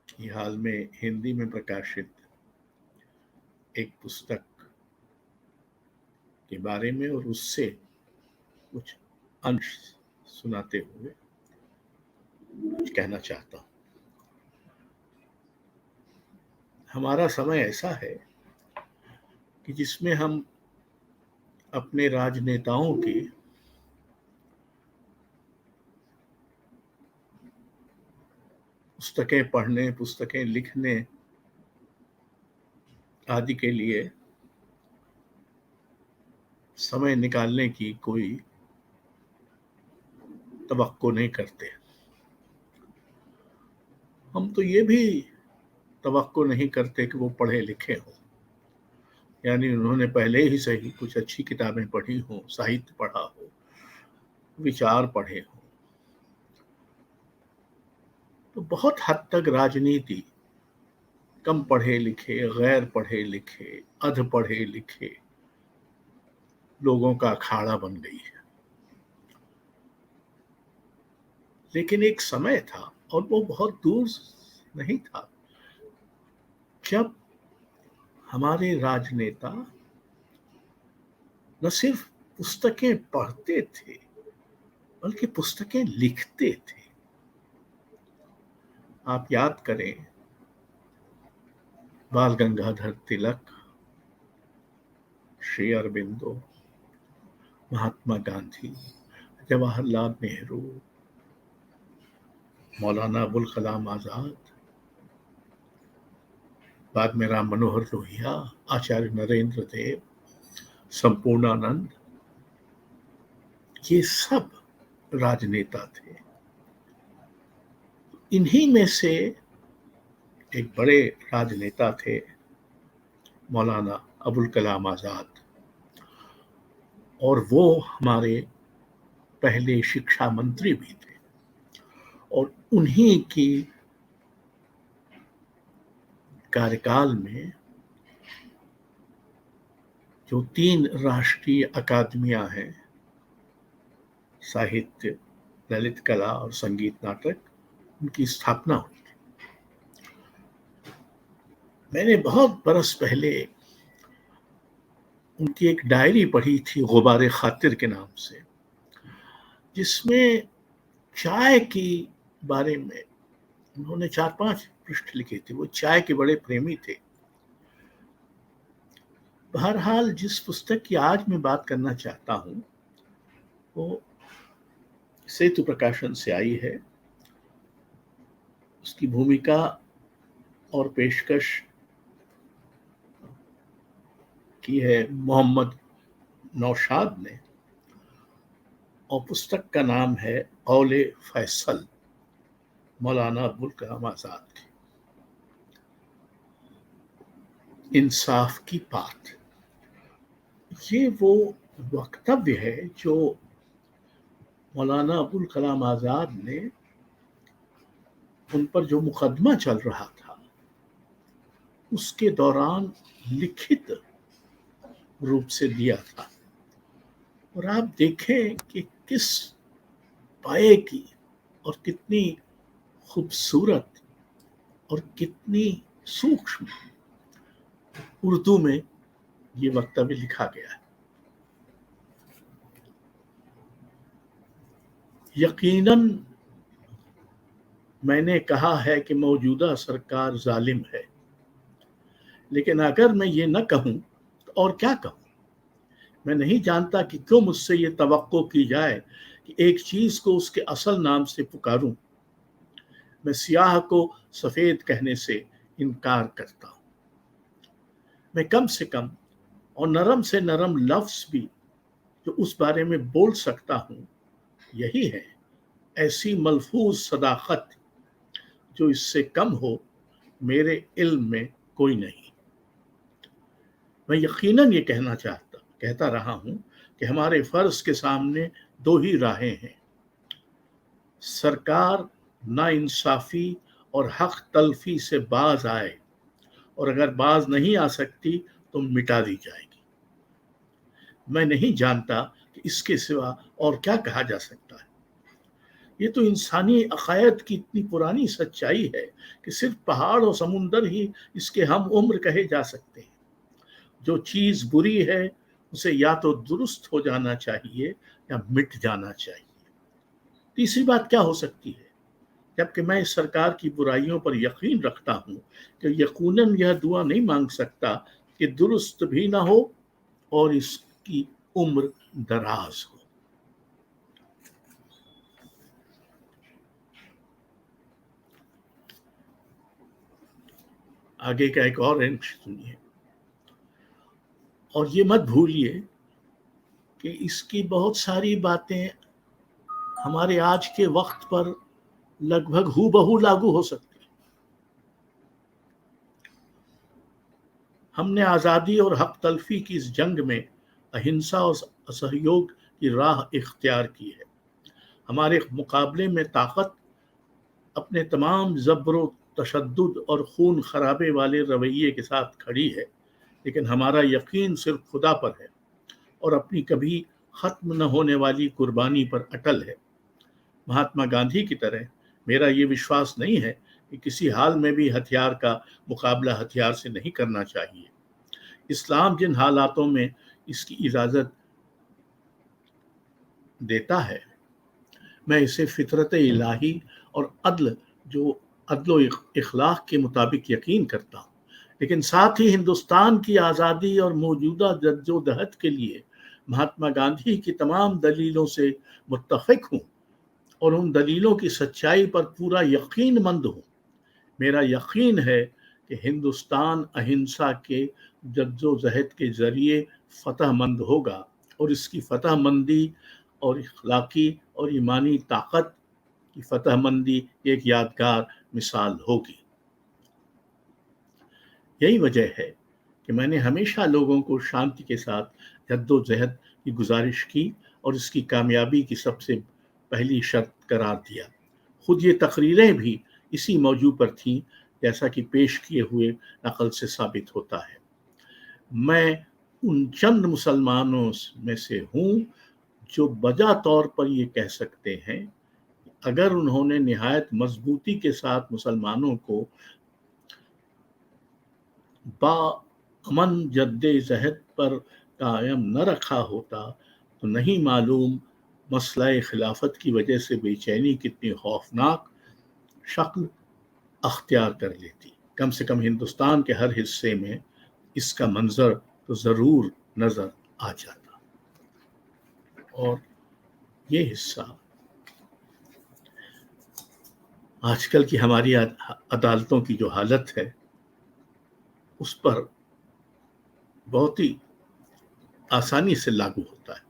की हाल में हिंदी में प्रकाशित एक पुस्तक के बारे में और उससे कुछ अंश सुनाते हुए कुछ कहना चाहता हूं। हमारा समय ऐसा है कि जिसमें हम अपने राजनेताओं की पुस्तकें पढ़ने, पुस्तकें लिखने आदि के लिए समय निकालने की कोई तवक्को नहीं करते। हम तो ये भी तवक्को नहीं करते कि वो पढ़े लिखे हों, यानी उन्होंने पहले ही से ही कुछ अच्छी किताबें पढ़ी हों, साहित्य पढ़ा हो, विचार पढ़े हों। तो बहुत हद तक राजनीति कम पढ़े लिखे, गैर पढ़े लिखे, अध पढ़े लिखे लोगों का अखाड़ा बन गई है। लेकिन एक समय था, और वो बहुत दूर नहीं था, जब हमारे राजनेता न सिर्फ पुस्तकें पढ़ते थे बल्कि पुस्तकें लिखते थे। आप याद करें, बाल गंगाधर तिलक, श्री अरबिंदो, महात्मा गांधी, जवाहरलाल नेहरू, मौलाना अबुल कलाम आजाद, बाद में राम मनोहर लोहिया, आचार्य नरेंद्र देव, संपूर्णानंद, ये सब राजनेता थे। इन्हीं में से एक बड़े राजनेता थे मौलाना अबुल कलाम आजाद, और वो हमारे पहले शिक्षा मंत्री भी थे। और उन्हीं की कार्यकाल में जो 3 राष्ट्रीय अकादमियां हैं, साहित्य, ललित कला और संगीत नाटक, उनकी स्थापना हुई थी। मैंने बहुत बरस पहले उनकी एक डायरी पढ़ी थी, गुबारे खातिर के नाम से, जिसमें चाय की बारे में उन्होंने 4-5 पृष्ठ लिखे थे। वो चाय के बड़े प्रेमी थे। बहरहाल, जिस पुस्तक की आज मैं बात करना चाहता हूं वो सेतु प्रकाशन से आई है। उसकी भूमिका और पेशकश की है मोहम्मद नौशाद ने, और पुस्तक का नाम है कौले फैसल, मौलाना अबुल कलाम आजाद की। इंसाफ की बात, ये वो वक्तव्य है जो मौलाना अबुल कलाम आजाद ने उन पर जो मुकदमा चल रहा था उसके दौरान लिखित रूप से दिया था। और आप देखें कि किस पाए की और कितनी खूबसूरत और कितनी सूक्ष्म उर्दू में ये वक्तव्य लिखा गया है। यकीनन मैंने कहा है कि मौजूदा सरकार जालिम है, लेकिन अगर मैं ये न कहूं तो और क्या कहूं। मैं नहीं जानता कि क्यों मुझसे ये तवक्को की जाए कि एक चीज को उसके असल नाम से पुकारूं। मैं सियाह को सफेद कहने से इनकार करता हूं। मैं कम से कम और नरम से नरम लफ्ज भी जो उस बारे में बोल सकता हूं यही है, ऐसी मलफूज सदाकत जो इससे कम हो मेरे इल्म में कोई नहीं। मैं यकीनन ये कहता रहा हूं कि हमारे फर्ज के सामने दो ही राहें हैं। सरकार नाइंसाफी और हक तलफी से बाज आए, और अगर बाज नहीं आ सकती तो मिटा दी जाएगी। मैं नहीं जानता कि इसके सिवा और क्या कहा जा सकता है। ये तो इंसानी अकायद की इतनी पुरानी सच्चाई है कि सिर्फ पहाड़ और समुंदर ही इसके हम उम्र कहे जा सकते हैं। जो चीज बुरी है उसे या तो दुरुस्त हो जाना चाहिए या मिट जाना चाहिए। तीसरी बात क्या हो सकती है? जबकि मैं इस सरकार की बुराइयों पर यकीन रखता हूं कि यकीनन यह दुआ नहीं मांग सकता कि दुरुस्त भी ना हो और इसकी उम्र दराज हो। आगे का एक और अंश सुनिए, और ये मत भूलिए कि इसकी बहुत सारी बातें हमारे आज के वक्त पर लगभग हूबहू लागू हो सकती है। हमने आज़ादी और हक तलफी की इस जंग में अहिंसा और असहयोग की राह इख्तियार की है। हमारे मुकाबले में ताकत अपने तमाम जब्र तशद्दुद और खून खराबे वाले रवैये के साथ खड़ी है, लेकिन हमारा यकीन सिर्फ खुदा पर है और अपनी कभी ख़त्म न होने वाली कुर्बानी पर अटल है। महात्मा गांधी की तरह मेरा ये विश्वास नहीं है कि किसी हाल में भी हथियार का मुकाबला हथियार से नहीं करना चाहिए। इस्लाम जिन हालातों में इसकी इजाज़त देता है, मैं इसे फितरत इलाही और अदल इखलाक के मुताबिक यकीन करता हूँ, लेकिन साथ ही हिंदुस्तान की आज़ादी और मौजूदा जद्दोजहद के लिए महात्मा गांधी की तमाम दलीलों से मुत्तफ़िक हूँ और उन दलीलों की सच्चाई पर पूरा यकीनमंद हूँ। मेरा यकीन है कि हिंदुस्तान अहिंसा के जद्दोजहद के ज़रिए फ़तहमंद होगा और इसकी फ़तहमंदी और इखलाकी और ईमानी ताकत की फ़तहमंदी एक यादगार मिसाल होगी। यही वजह है कि मैंने हमेशा लोगों को शांति के साथ जद्दोजहद की गुजारिश की और इसकी कामयाबी की सबसे पहली शर्त करार दिया। खुद ये तकरीरें भी इसी मौजू पर थीं, जैसा कि पेश किए हुए नकल से साबित होता है। मैं उन चंद मुसलमानों में से हूँ जो बजा तौर पर ये कह सकते हैं, अगर उन्होंने निहायत मजबूती के साथ मुसलमानों को बाअमन जद्दोजहद पर कायम न रखा होता तो नहीं मालूम मसला खिलाफत की वजह से बेचैनी कितनी खौफनाक शक्ल अख्तियार कर लेती। कम से कम हिंदुस्तान के हर हिस्से में इसका मंजर तो ज़रूर नज़र आ जाता। और ये हिस्सा आजकल की हमारी अदालतों की जो हालत है उस पर बहुत ही आसानी से लागू होता है।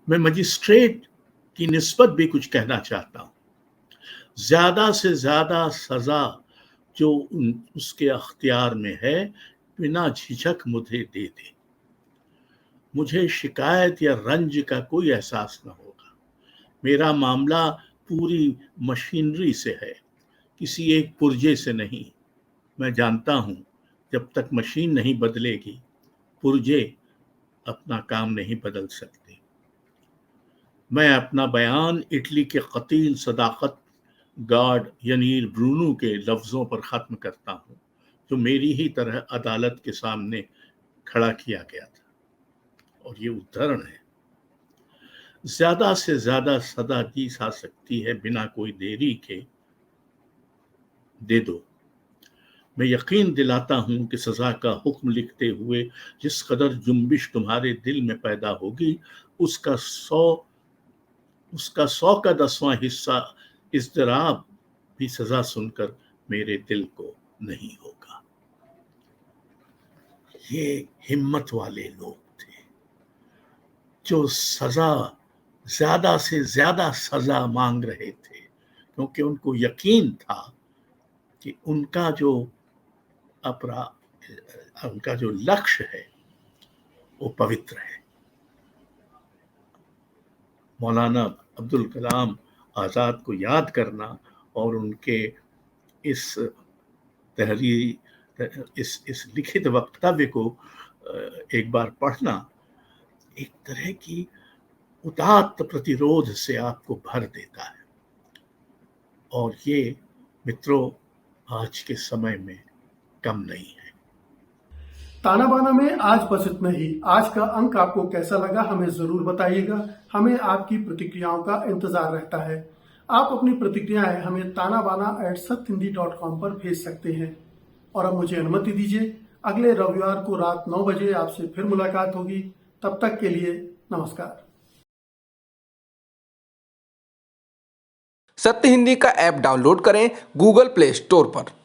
मैं मजिस्ट्रेट की निस्बत भी कुछ कहना चाहता हूँ। ज़्यादा से ज़्यादा सज़ा जो उसके अख्तियार में है, बिना झिझक मुझे दे दे। मुझे शिकायत या रंज का कोई एहसास न होगा। मेरा मामला पूरी मशीनरी से है, किसी एक पुर्जे से नहीं। मैं जानता हूँ जब तक मशीन नहीं बदलेगी, पुर्जे अपना काम नहीं बदल सकते। मैं अपना बयान इटली के कतील सदाकत गार्ड यनीर ब्रूनो के लफ्ज़ों पर ख़त्म करता हूँ, जो मेरी ही तरह अदालत के सामने खड़ा किया गया था। और ये उदाहरण है, ज्यादा से ज्यादा सजा दी जा सकती है बिना कोई देरी के, दे दो। मैं यकीन दिलाता हूं कि सजा का हुक्म लिखते हुए जिस कदर जुम्बिश तुम्हारे दिल में पैदा होगी, उसका 100 का 10वां हिस्सा इज़्तिराब भी सजा सुनकर मेरे दिल को नहीं होगा। ये हिम्मत वाले लोग थे जो सजा, ज्यादा से ज्यादा सजा मांग रहे थे, क्योंकि उनको यकीन था कि उनका जो लक्ष्य है वो पवित्र है। मौलाना अब्दुल कलाम आज़ाद को याद करना और उनके इस लिखित वक्तव्य को एक बार पढ़ना एक तरह की उदात्त प्रतिरोध से आपको भर देता है। और ये मित्रों आज के समय में कम नहीं है। ताना बाना में आज बस इतना ही। आज का अंक आपको कैसा लगा हमें जरूर बताइएगा। हमें आपकी प्रतिक्रियाओं का इंतजार रहता है। आप अपनी प्रतिक्रियाएं हमें tanabana@satyhindi.com पर भेज सकते हैं। और अब मुझे अनुमति दीजिए, अगले रविवार को रात 9 बजे आपसे फिर मुलाकात होगी। तब तक के लिए नमस्कार। सत्य हिंदी का ऐप डाउनलोड करें गूगल प्ले स्टोर पर।